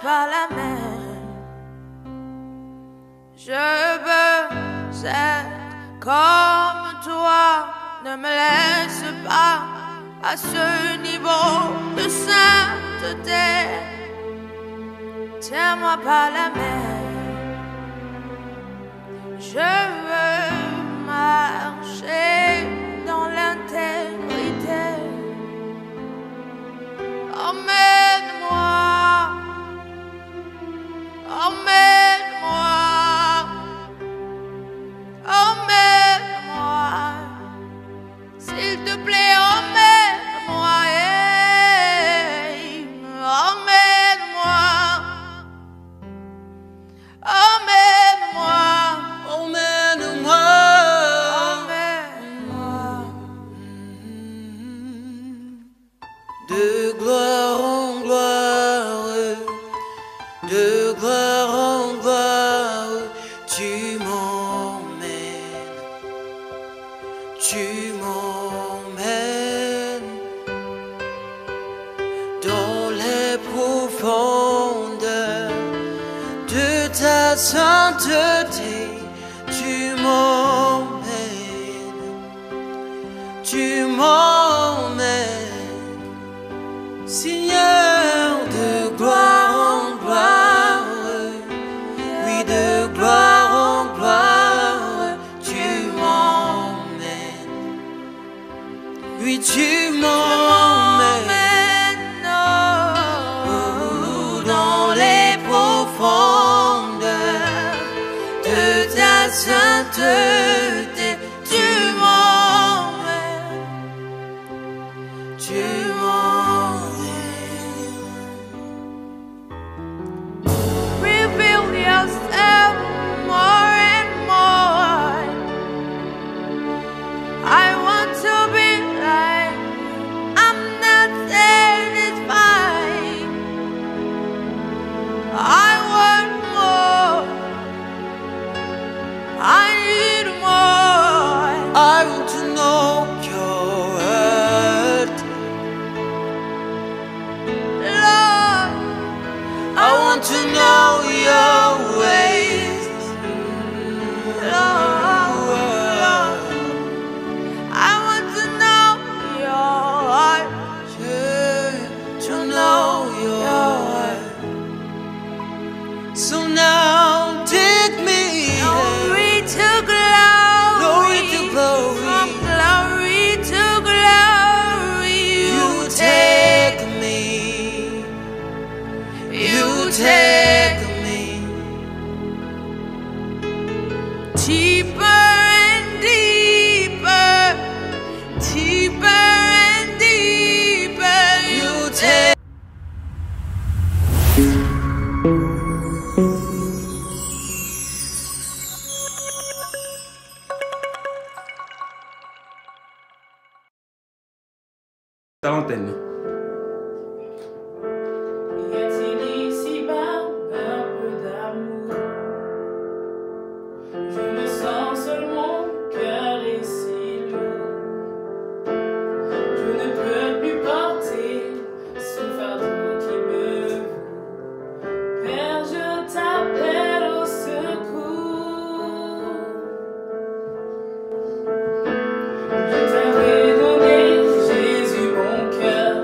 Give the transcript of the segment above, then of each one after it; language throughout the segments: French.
pas la mer. Je veux être comme toi. Ne me laisse pas à ce niveau de sainteté. Tiens-moi par la main. Je veux marcher dans l'intégrité. Emmène-moi, emmène-moi, emmène-moi, s'il te plaît, emmène-moi, emmène-moi, emmène-moi, emmène-moi, emmène-moi. De gloire en gloire, de gloire en gloire, tu m'emmènes, tu m'emmènes dans les profondeurs de ta sainteté, tu m'emmènes, tu m'emmènes. Seigneur, de gloire en gloire, oui, de gloire en gloire, tu m'emmènes, oui, tu m'emmènes, dans les profondeurs de ta sainteté, tu m'emmènes, tu Reveal yourself more and more. I want to be like you. I'm not satisfied. I want more. I need more. I want to know your heart, Lord, I want to know your ways, Lord, I want to know your heart. to know your heart. So now take me Glory to glory, glory to glory. from glory to glory. You take me, you take me deeper and deeper, deeper and deeper. you take. À l'antenne. Y a-t-il ici-bas un peu d'amour? Je me sens seul, mon cœur est si lourd. Je ne peux plus porter ce fardeau qui me vaut. Père, je t'appelle au secours. Je t'avais donné, Jésus, mon cœur.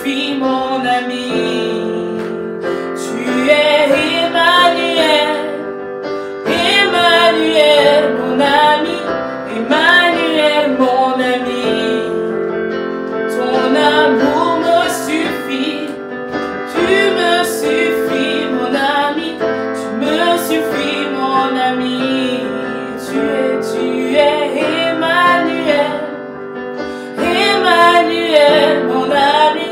suffis mon ami. Tu es Emmanuel, Emmanuel mon ami, Emmanuel mon ami. Ton amour me suffit, tu me suffis mon ami, tu me suffis mon ami. Tu es Emmanuel, Emmanuel mon ami,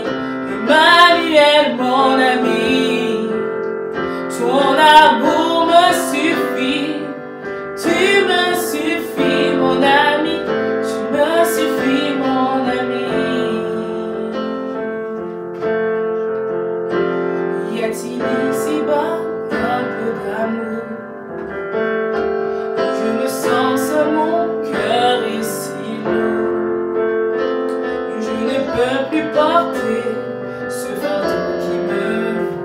Emmanuel mon ami. Ton amour me suffit, tu me suffis mon ami, tu me suffis mon ami. Y a-t-il ici-bas un peu d'amour? Je me sens seul, mon cœur est si lourd. Je ne peux plus porter ce fardeau qui me vaut.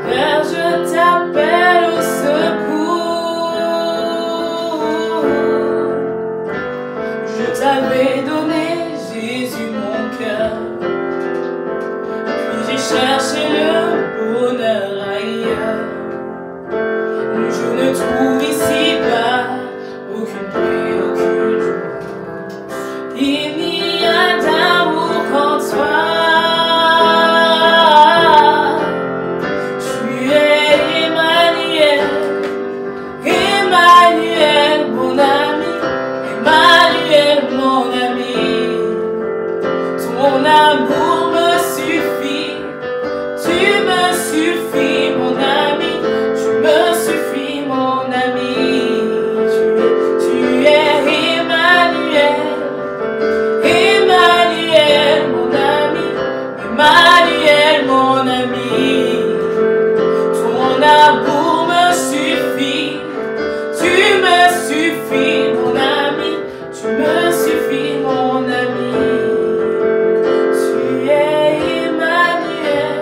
Père, je t'appelle au secours. Je t'avais donné, Jésus, mon cœur. Puis j'ai cherché le bonheur ailleurs. Je ne trouve ici-bas aucune paix, aucune joie. Il n'y a d'amour qu'en toi. Tu es Emmanuel, Emmanuel mon ami, Emmanuel mon ami. Ton amour me suffit, tu me suffis mon ami, tu me suffis mon ami. Tu es Emmanuel, Emmanuel mon ami, Emmanuel mon ami. Ton amour me suffit, tu me suffis mon ami, tu me suffis mon ami. Tu es Emmanuel,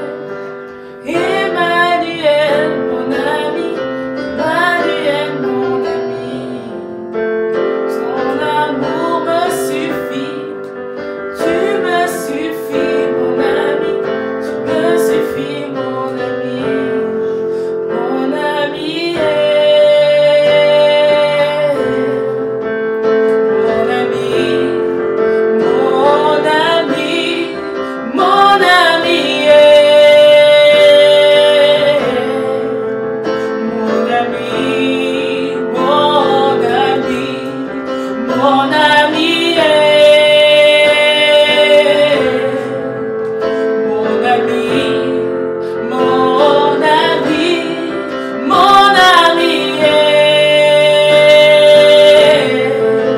Emmanuel mon ami, Emmanuel mon ami. Ton amour me suffit, tu me suffis mon ami, tu me suffis mon ami. Mon ami mon ami, mon ami, mon ami mon ami, mon ami, mon ami mon ami, mon ami, mon ami mon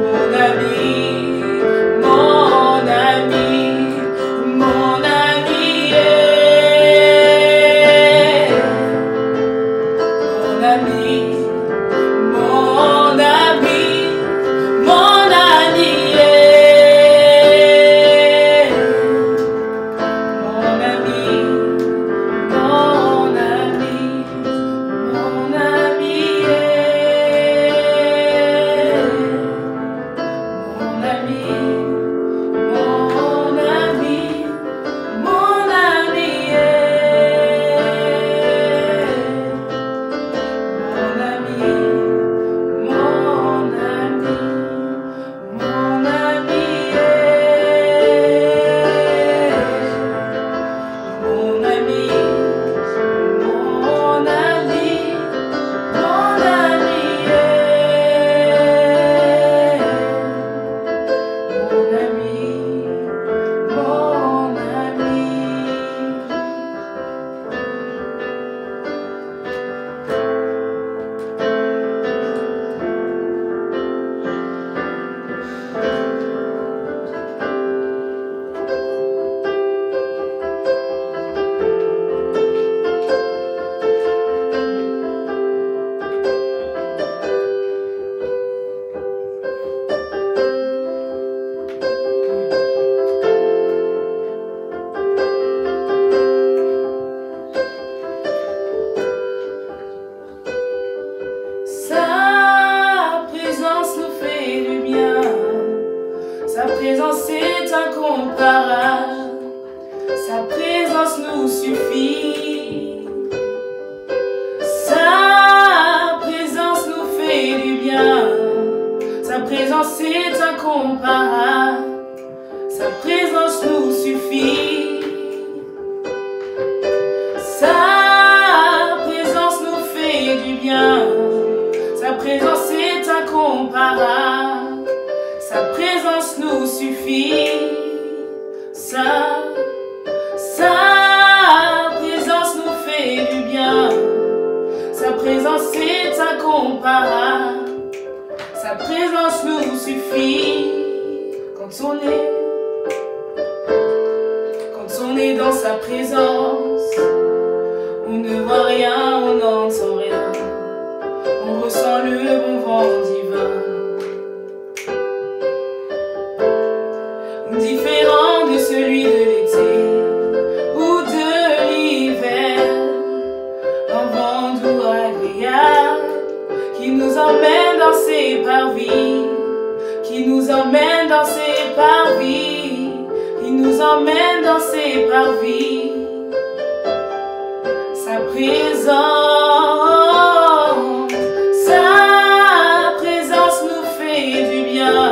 ami, mon ami, mon ami mon ami, mon ami, mon ami mon ami, mon ami, mon ami mon ami, mon ami, mon ami mon ami, mon ami, mon ami mon ami, mon ami, mon ami mon ami, mon ami. Sa présence est incomparable. Sa présence nous suffit. Sa présence nous fait du bien. Sa présence est incomparable. Sa présence nous suffit. Sa présence nous fait du bien. Sa présence est incomparable. Sa présence nous suffit. Sa présence nous fait du bien. Sa présence est incomparable. Sa présence nous suffit. Quand on est dans sa présence, on ne voit rien, on n'entend rien. On ressent le bon vent divin. Différent de celui de l'été ou de l'hiver, un vent doux agréable qui nous emmène dans ses parvis, qui nous emmène dans ses parvis, qui nous emmène dans ses parvis. Sa présence nous fait du bien.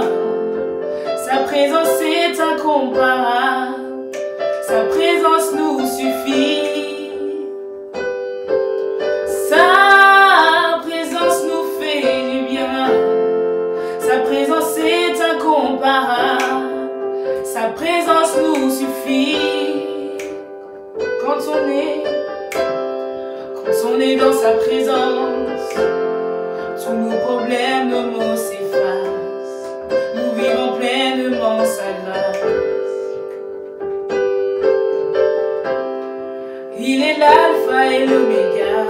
Sa présence est incomparable. Sa présence nous suffit. Sa présence nous fait du bien. Sa présence est incomparable. Sa présence nous suffit. Quand on est dans sa présence, tous nos problèmes, nos maux s'effacent. Nous vivons pleinement sa grâce. Il est l'alpha et l'oméga,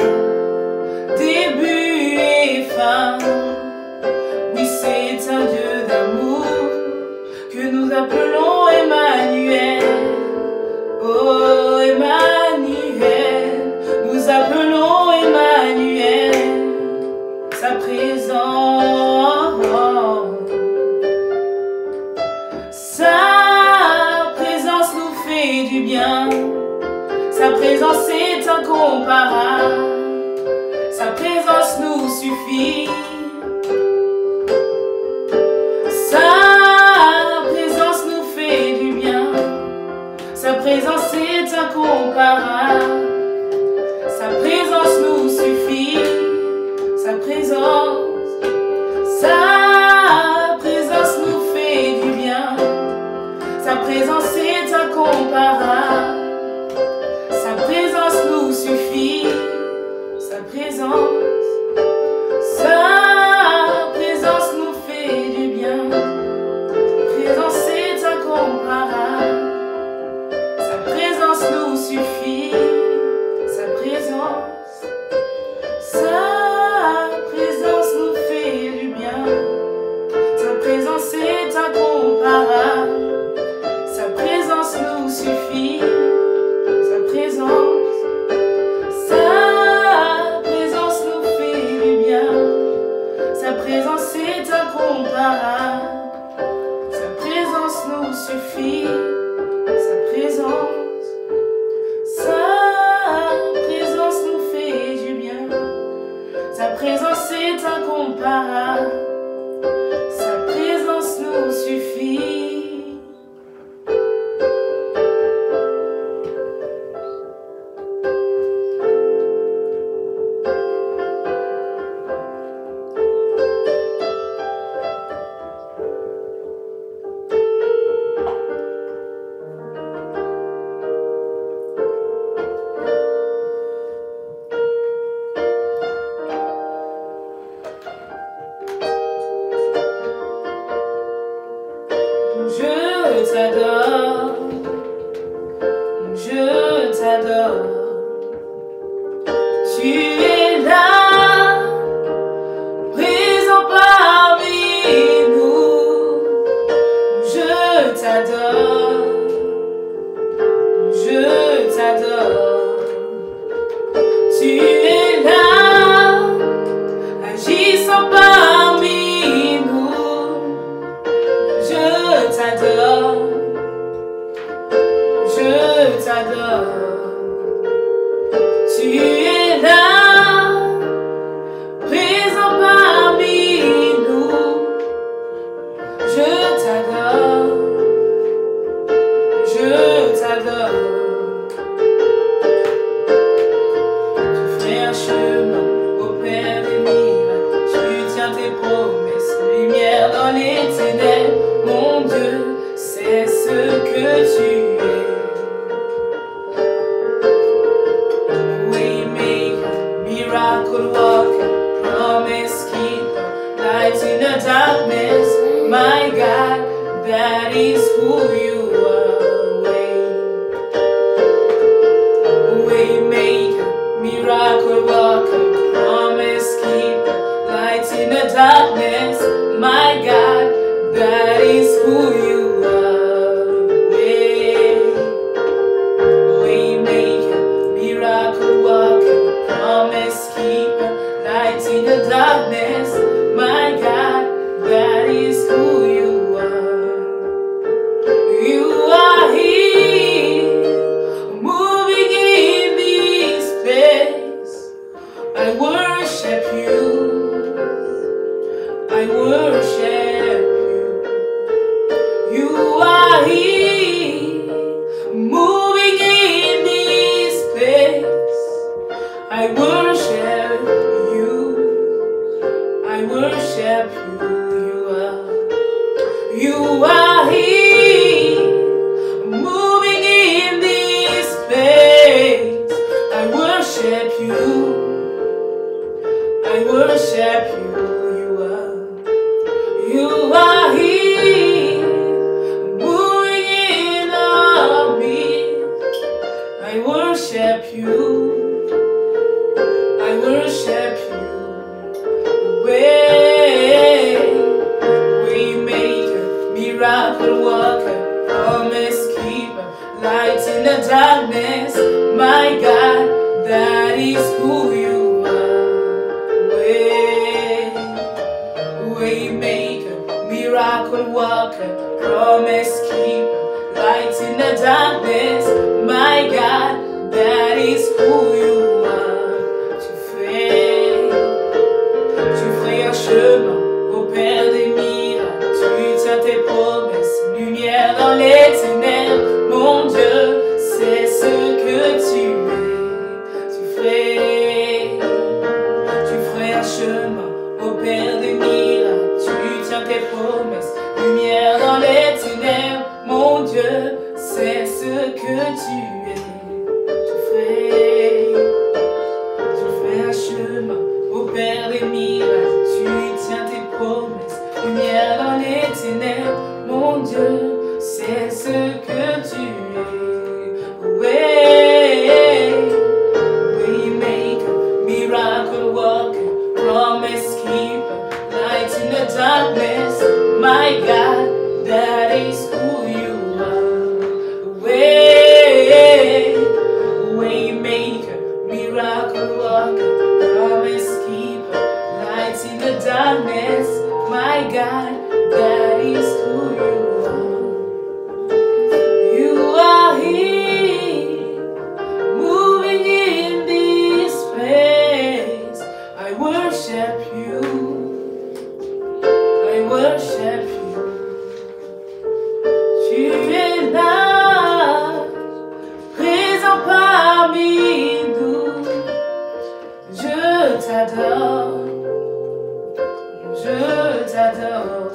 début et fin. Oui, c'est un Dieu d'amour que nous appelons Emmanuel. Oh, Emmanuel, nous appelons Emmanuel. Sa présence nous fait du bien. Sa présence est incomparable. Sa présence nous suffit. Sa présence nous fait du bien. Sa présence est incomparable. Sa présence nous suffit. Sa présence nous fait du bien. Sa présence est incomparable. Sa présence nous suffit. Sa présence nous fait du bien. Sa présence est incomparable. Sa présence nous suffit. Sa présence nous fait du bien. Sa présence est incomparable. Sa présence nous suffit. Sa présence nous fait du bien. Sa présence est incomparable. Sa présence nous suffit. Sa présence nous fait du bien. Sa présence est incomparable. Sa présence nous suffit. Je t'adore, tu es là, présent parmi nous. Je t'adore, tu es là, agissant parmi nous. Je t'adore. t'adore. Tu es là, présent parmi nous. Je t'adore, je t'adore. Tu fais un chemin au Père des miracles. Tu tiens tes promesses, lumière dans les ténèbres. Mon Dieu, c'est ce que tu es. Waymaker, miracle worker, promise keeper, light in the darkness. My God, that is who you are. Waymaker, miracle worker, promise keeper, light in the darkness. My God, that is who you are. Waymaker, miracle worker, promise keeper, light in the darkness. My God, that is who you are. You are here, moving in this place. I worship you. I worship you. You are here, moving in this place. I worship you. I worship you. You are here, moving in this place. I worship you. I worship you. You are here, moving in our midst. I worship you. I worship you. Waymaker, miracle worker, promise keeper, light in the darkness. My God, that is who you are. Waymaker, miracle worker, promise keeper, light in the darkness. My God, that is who you are. Tu fais un chemin au Père des miracles. Tu tiens tes promesses, lumière dans les ténèbres. Mon Dieu, c'est ce que tu es. Tu ferais un chemin au Père des miracles. Tu tiens tes promesses, lumière dans les ténèbres. Mon Dieu, c'est ce que tu es. Tu ferais un chemin au Père des miracles. Tu tiens tes promesses, lumière dans les ténèbres. Mon Dieu, c'est ce que tu es. Waymaker, miracle worker, promise keeper, light in the darkness. My God, that is who you are. Waymaker, miracle worker, promise keeper, light in the darkness. My God, that is who you are. You are here, moving in this place. I worship you. I worship you. Tu es là, présent parmi nous. Je t'adore. Je t'adore,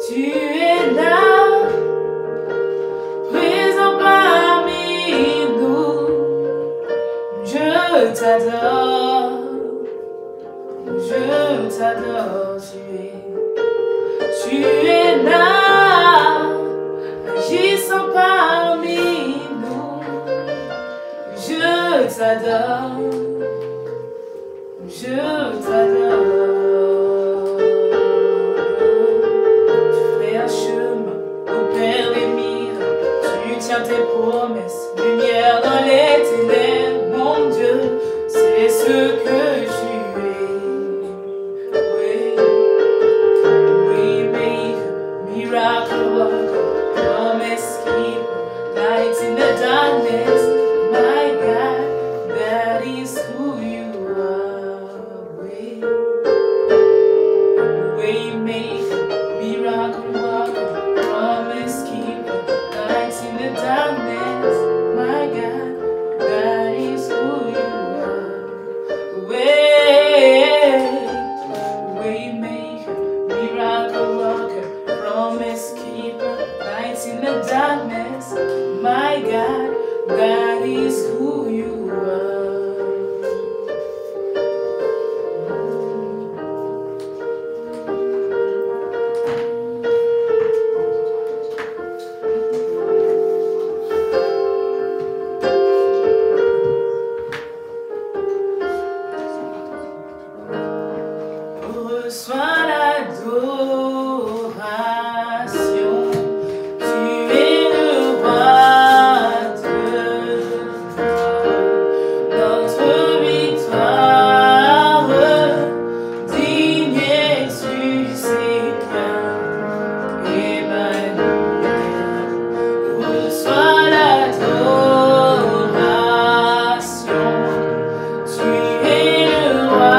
tu es là, présent parmi nous. Je t'adore, tu es là, agissant parmi nous. Je t'adore. Je t'adore. Tu fais un chemin au Père des miracles. Tu tiens tes promesses, lumière dans les ténèbres. Mon Dieu, c'est ce que tu es. Waymaker, miracle worker, promise keeper, light in the darkness. My God, that is who you are. Waymaker, miracle worker, promise keeper, light in the darkness. My God, that is who you are. Waymaker, miracle worker, promise keeper, light in the darkness. My God, that is who you are. Reçois l'adoration, tu es le roi de notre victoire, digne es-tu Seigneur, Emmanuel. Reçois l'adoration, tu es le roi.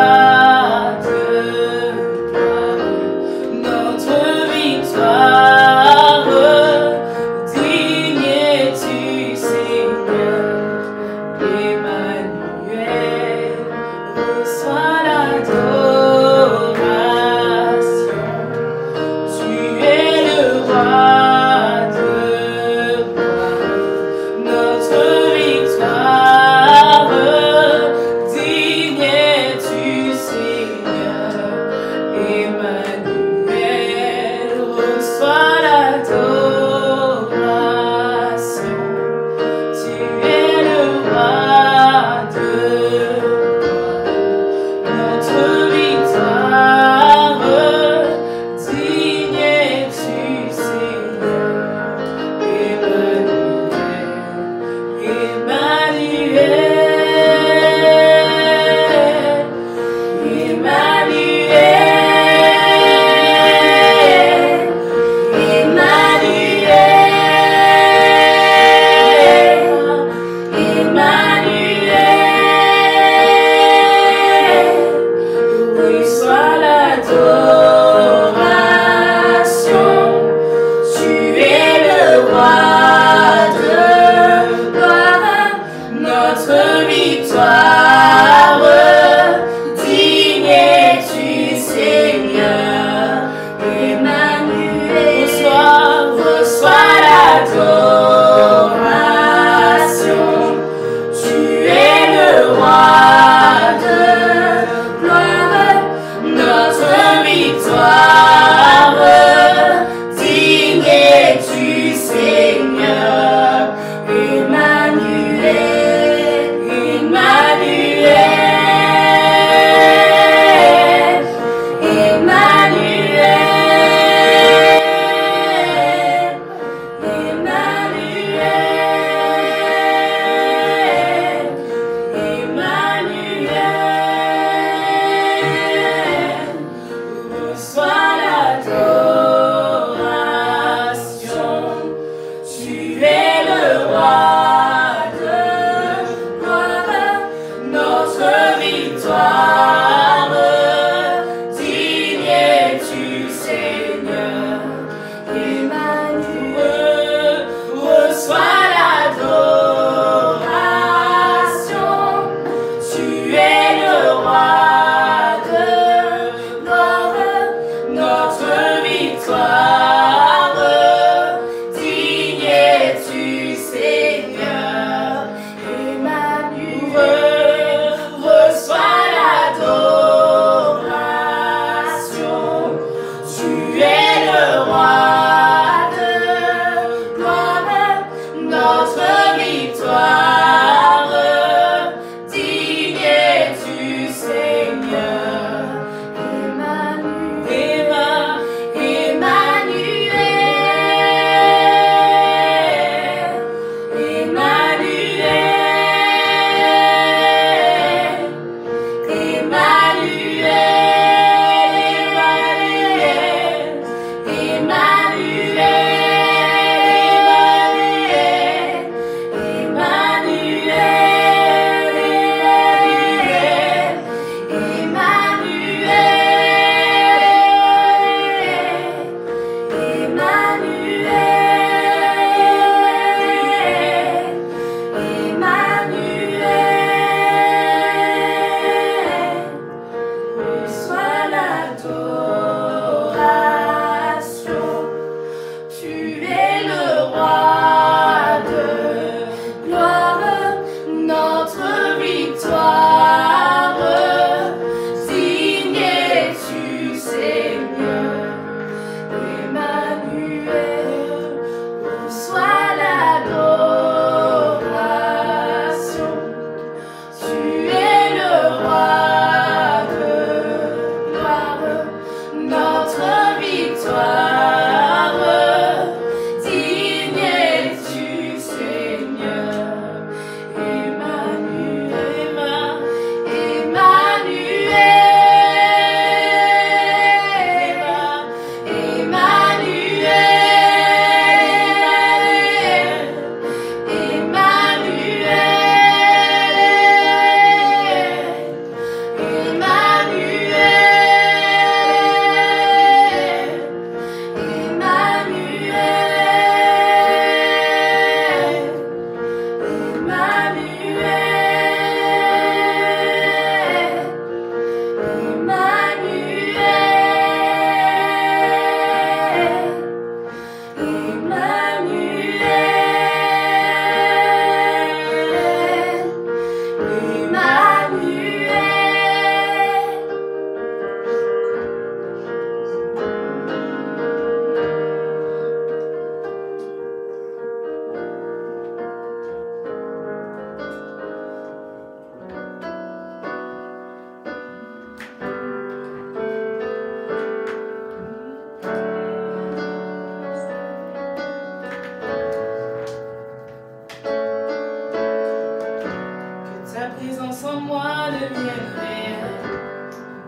Ta présence en moi devienne réelle,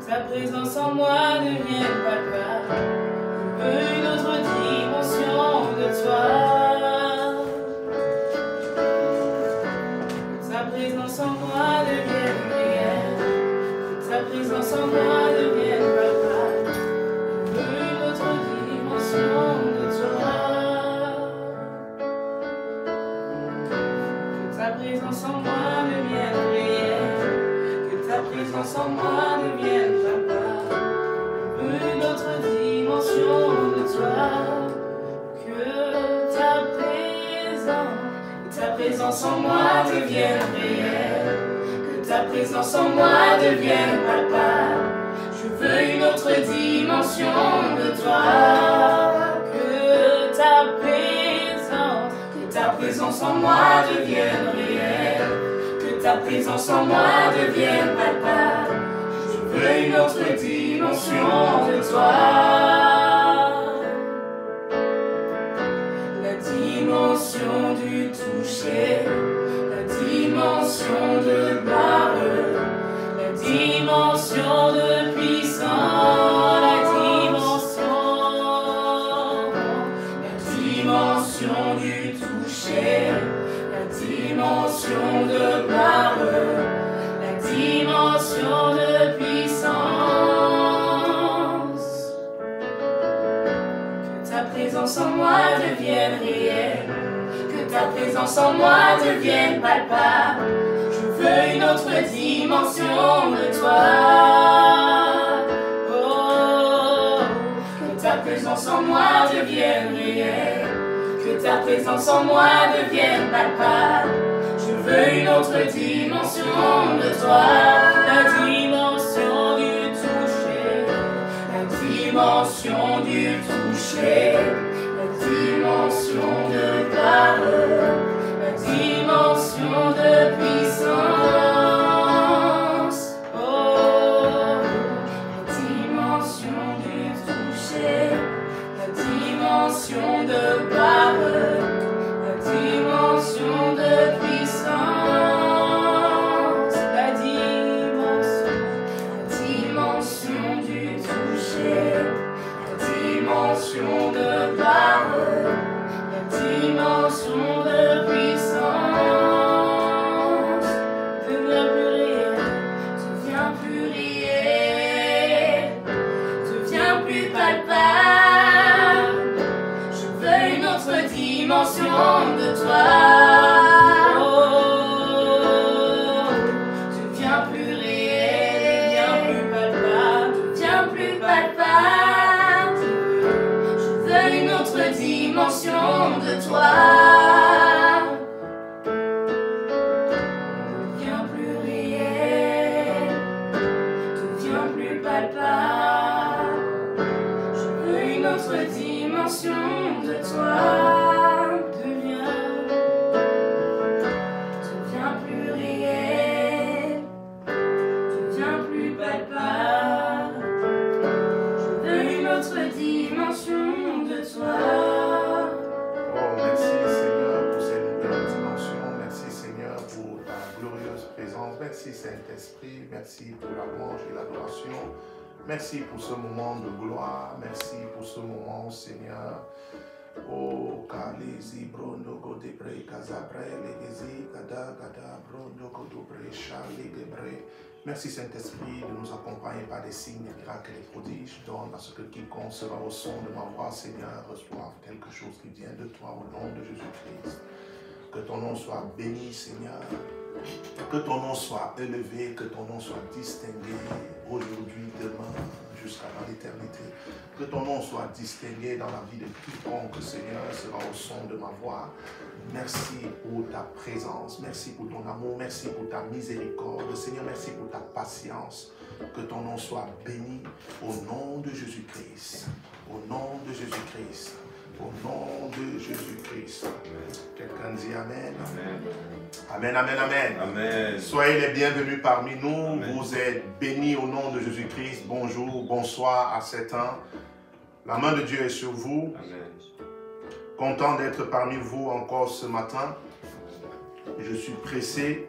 ta présence en moi devienne palpable. Je veux une autre dimension de toi. Que ta présence en moi devienne réelle, que ta présence en moi devienne palpable. Je veux une autre dimension de toi. Que ta présence en moi devienne réelle, que ta présence en moi devienne papa. Je veux une autre dimension de toi. Que ta présence en moi devienne réelle, que ta présence en moi devienne papa. Je veux une autre dimension de toi. Que ta présence en moi devienne réelle, que ta présence en moi devienne palpable. Je veux une autre dimension de toi. La dimension du toucher, la dimension de gloire, la dimension de puissance, la dimension du toucher, la dimension de gloire, la dimension de puissance. Que ta présence en moi devienne réelle, que ta présence en moi devienne palpable. Je veux une autre dimension de toi. Oh, que ta présence en moi devienne réelle, que ta présence en moi devienne palpable. Je veux une autre dimension de toi. La dimension du toucher, la dimension du toucher, la dimension de gloire, la dimension de puissance. Oh, la dimension du toucher, la dimension de gloire, la dimension de puissance. La dimension du toucher, la dimension de gloire, la dimension de puissance. Deviens plus réel, deviens plus réel, deviens plus palpable. Je veux une autre dimension de toi. Oh, deviens plus réel, deviens plus palpable, deviens plus palpable. Je veux une autre dimension de toi. Deviens plus réel, deviens plus palpable. Je veux une autre dimension de toi. Deviens plus réel, deviens plus palpable. Je veux une autre dimension de toi. Oh, merci Seigneur pour cette nouvelle dimension. Merci Seigneur pour ta glorieuse présence. Merci Saint-Esprit. Merci pour la louange et l'adoration. Merci pour ce moment de gloire. Merci pour ce moment, Seigneur. Oh, Kalezi, Brondo, Godebre, Kazabre, Legezi, Gada, Gada, Brondo, Godobre, Charlie, Debre. Merci Saint-Esprit de nous accompagner par des signes, des miracles et des prodiges. Donne à ce que quiconque sera au son de ma voix, Seigneur, reçoive quelque chose qui vient de toi au nom de Jésus-Christ. Que ton nom soit béni, Seigneur. Que ton nom soit élevé, que ton nom soit distingué aujourd'hui, demain. Je jusqu'à dans l'éternité. Que ton nom soit distingué dans la vie de quiconque, Seigneur, sera au son de ma voix. Merci pour ta présence, merci pour ton amour, merci pour ta miséricorde. Seigneur, merci pour ta patience. Que ton nom soit béni au nom de Jésus-Christ. Au nom de Jésus-Christ. Au nom de Jésus-Christ. Quelqu'un dit Amen. Amen, amen, amen. Amen. Soyez les bienvenus parmi nous. Amen. Vous êtes bénis au nom de Jésus-Christ. Bonjour, bonsoir à cet temps. La main de Dieu est sur vous. Amen. Content d'être parmi vous encore ce matin. Je suis pressé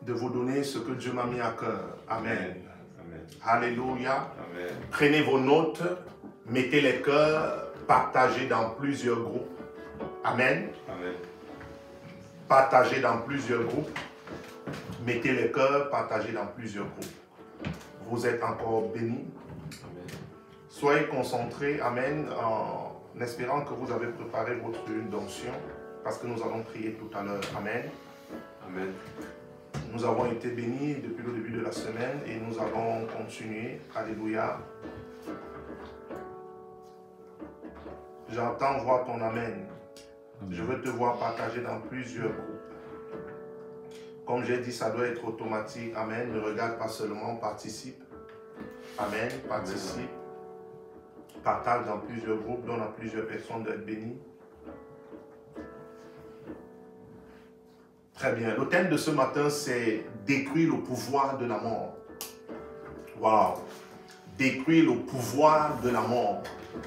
de vous donner ce que Dieu m'a mis à cœur. Amen. Amen. Alléluia. Amen. Prenez vos notes, mettez les cœurs, partagez dans plusieurs groupes. Amen. Amen. Partagez dans plusieurs groupes. Mettez les cœurs, partagez dans plusieurs groupes. Vous êtes encore bénis. Amen. Soyez concentrés, Amen, en espérant que vous avez préparé votre huile d'onction, parce que nous allons prier tout à l'heure. Amen. Amen. Nous avons été bénis depuis le début de la semaine et nous allons continuer. Alléluia. J'entends voir ton Amen. Je veux te voir partager dans plusieurs groupes. Comme j'ai dit, ça doit être automatique. Amen. Ne regarde pas seulement, participe. Amen. Participe. Partage dans plusieurs groupes, donne à plusieurs personnes d'être bénies. Très bien. Le thème de ce matin, c'est détruire le pouvoir de la mort. Waouh. Détruire le pouvoir de la mort.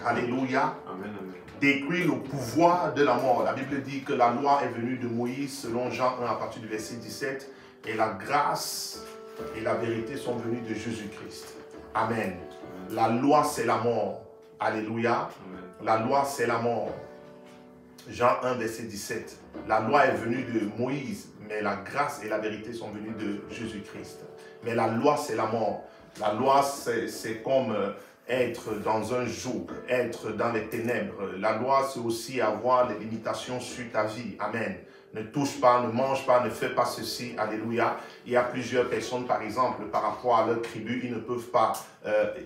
Alléluia. Amen. Amen. Détruire le pouvoir de la mort. La Bible dit que la loi est venue de Moïse, selon Jean 1 à partir du verset 17. Et la grâce et la vérité sont venues de Jésus-Christ. Amen. La loi, c'est la mort. Alléluia. Amen. La loi, c'est la mort. Jean 1, verset 17. La loi est venue de Moïse, mais la grâce et la vérité sont venues de Jésus-Christ. Mais la loi, c'est la mort. La loi, c'est comme être dans un joug, être dans les ténèbres. La loi, c'est aussi avoir des limitations sur ta vie. Amen. Ne touche pas, ne mange pas, ne fais pas ceci. Alléluia. Il y a plusieurs personnes, par exemple, par rapport à leur tribu, ils ne peuvent pas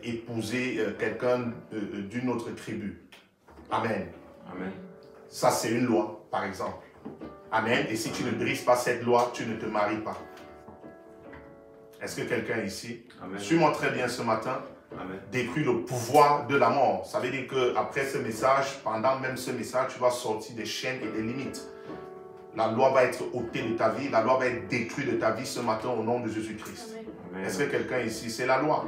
épouser quelqu'un d'une autre tribu. Amen. Amen. Ça, c'est une loi, par exemple. Amen. Et si tu ne brises pas cette loi, tu ne te maries pas. Est-ce que quelqu'un ici, suis-moi très bien ce matin, Amen. détruit le pouvoir de la mort? Ça veut dire qu'après ce message, pendant même ce message, tu vas sortir des chaînes et des limites. La loi va être ôtée de ta vie, la loi va être détruite de ta vie ce matin au nom de Jésus-Christ. Est-ce que quelqu'un ici, c'est la loi?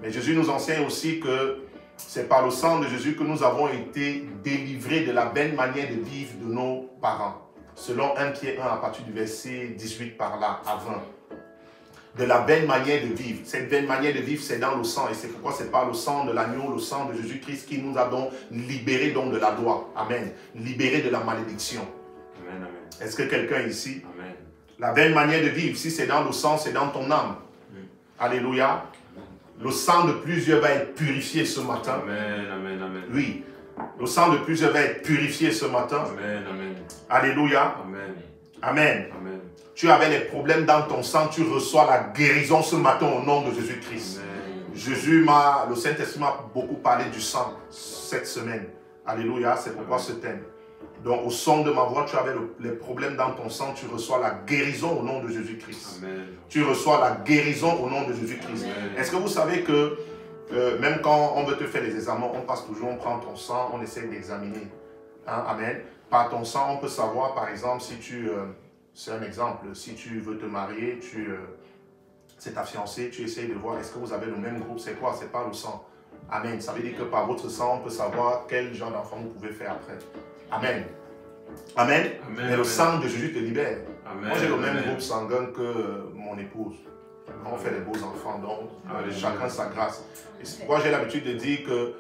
Mais Jésus nous enseigne aussi que c'est par le sang de Jésus que nous avons été délivrés de la belle manière de vivre de nos parents. Selon 1 Pierre 1 à partir du verset 18 par là, à 20. De la belle manière de vivre. Cette belle manière de vivre, c'est dans le sang. Et c'est pourquoi c'est par le sang de l'agneau, le sang de Jésus-Christ qui nous a donc libérés donc de la loi. Amen. Libérés de la malédiction. Amen. Amen. Est-ce que quelqu'un ici, Amen. la belle manière de vivre, si c'est dans le sang, c'est dans ton âme. Alléluia. Le sang de plusieurs va être purifié ce matin. Amen. Amen. Amen. Oui. Le sang de plusieurs va être purifié ce matin. Amen. Amen. Alléluia. Amen. Amen. Amen. Tu avais des problèmes dans ton sang, tu reçois la guérison ce matin au nom de Jésus-Christ. Le Saint-Esprit m'a beaucoup parlé du sang cette semaine. Alléluia, c'est pourquoi ce thème. Donc au son de ma voix, tu avais les problèmes dans ton sang, tu reçois la guérison au nom de Jésus-Christ. Tu reçois la guérison au nom de Jésus-Christ. Est-ce que vous savez que même quand on veut te faire les examens, on passe toujours, on prend ton sang, on essaie d'examiner. Hein? Amen. Par ton sang, on peut savoir par exemple si tu... c'est un exemple, si tu veux te marier, c'est ta fiancée, tu essayes de voir est-ce que vous avez le même groupe, c'est quoi? C'est pas le sang. Amen. Ça veut dire que par votre sang, on peut savoir quel genre d'enfant vous pouvez faire après. Amen. Amen. Amen. Mais le sang de Jésus te libère. Amen. Moi, j'ai le même Amen. groupe sanguin que mon épouse. On fait des beaux enfants, donc chacun sa grâce. Et c'est pourquoi j'ai l'habitude de dire que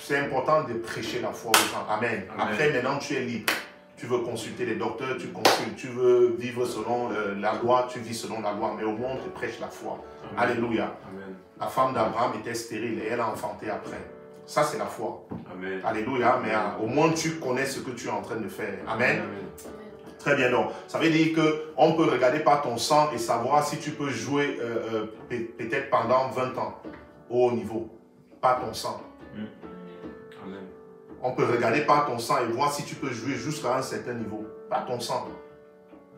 c'est important de prêcher la foi aux gens. Amen. Amen. Après, maintenant, tu es libre. Tu veux consulter les docteurs, tu consultes. Tu veux vivre selon la loi, tu vis selon la loi. Mais au moins, on te prêche la foi. Amen. Alléluia. Amen. La femme d'Abraham était stérile et elle a enfanté après. Ça, c'est la foi. Amen. Alléluia. Mais au moins, tu connais ce que tu es en train de faire. Amen. Amen. Très bien, donc ça veut dire qu'on peut regarder par ton sang et savoir si tu peux jouer peut-être pendant 20 ans au haut niveau, par ton sang. Amen. On peut regarder par ton sang et voir si tu peux jouer jusqu'à un certain niveau, par ton sang.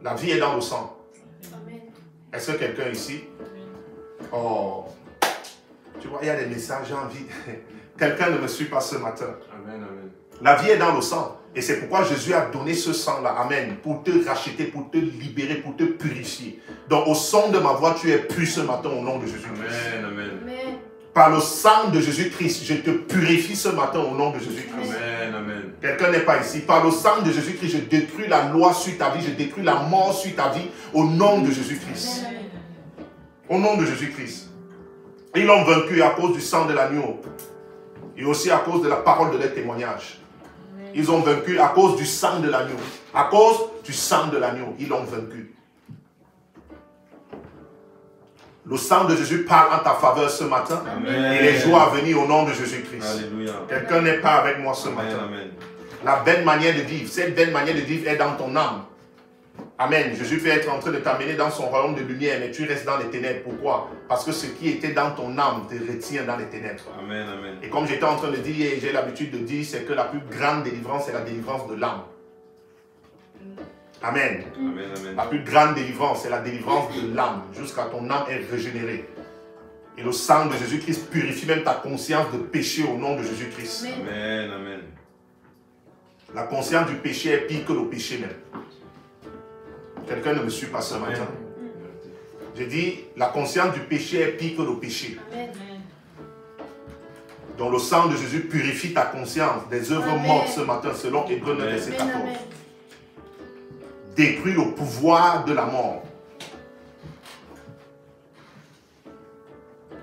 La vie est dans le sang. Est-ce que quelqu'un ici? Oh, tu vois, il y a des messages en vie. Quelqu'un ne me suit pas ce matin. Amen, amen. La vie est dans le sang. Et c'est pourquoi Jésus a donné ce sang-là, amen, pour te racheter, pour te libérer, pour te purifier. Donc au son de ma voix, tu es pur ce matin au nom de Jésus-Christ. Amen, amen. Amen. Par le sang de Jésus-Christ, je te purifie ce matin au nom de Jésus-Christ. Amen, amen. Quelqu'un n'est pas ici. Par le sang de Jésus-Christ, je détruis la loi sur ta vie, je détruis la mort sur ta vie au nom de Jésus-Christ. Au nom de Jésus-Christ. Ils l'ont vaincu à cause du sang de l'agneau et aussi à cause de la parole de leur témoignage. Ils ont vaincu à cause du sang de l'agneau. À cause du sang de l'agneau, ils l'ont vaincu. Le sang de Jésus parle en ta faveur ce matin. Amen. Et les jours à venir au nom de Jésus-Christ. Alléluia. Quelqu'un n'est pas avec moi ce Amen, matin. amen. La belle manière de vivre, cette belle manière de vivre est dans ton âme. Amen. Jésus peut être en train de t'amener dans son royaume de lumière, mais tu restes dans les ténèbres. Pourquoi? Parce que ce qui était dans ton âme te retient dans les ténèbres. Amen, amen. Et comme j'étais en train de dire, et j'ai l'habitude de dire, c'est que la plus grande délivrance, c'est la délivrance de l'âme. Amen. Amen, amen. La plus grande délivrance, c'est la délivrance de l'âme, jusqu'à ton âme est régénérée. Et le sang de Jésus-Christ purifie même ta conscience de péché au nom de Jésus-Christ. Amen, amen. La conscience du péché est pire que le péché même. Quelqu'un ne me suit pas ce matin. J'ai dit, la conscience du péché est pire que le péché. Donc le sang de Jésus purifie ta conscience des œuvres mortes ce matin, selon Hébreux 9, verset 14. Détruit le pouvoir de la mort.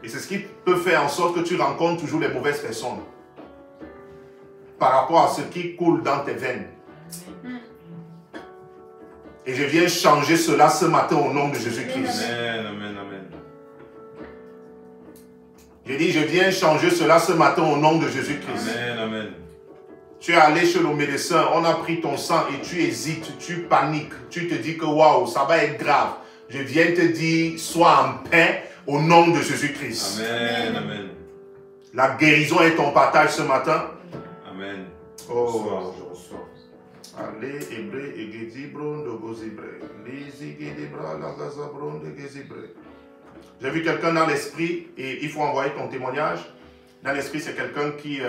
Et c'est ce qui peut faire en sorte que tu rencontres toujours les mauvaises personnes par rapport à ce qui coule dans tes veines. Et je viens changer cela ce matin au nom de Jésus-Christ. Amen, amen, amen. Je dis, je viens changer cela ce matin au nom de Jésus-Christ. Amen, amen. Tu es allé chez le médecin, on a pris ton sang et tu hésites, tu paniques, tu te dis que waouh, ça va être grave. Je viens te dire, sois en paix au nom de Jésus-Christ. Amen, amen. La guérison est ton partage ce matin. Amen. Oh, je reçois. Allez, hébreu et gédibron de gozibre. Lisi gédibra la gazabron de gézibre. J'ai vu quelqu'un dans l'esprit et il faut envoyer ton témoignage. Dans l'esprit, c'est quelqu'un qui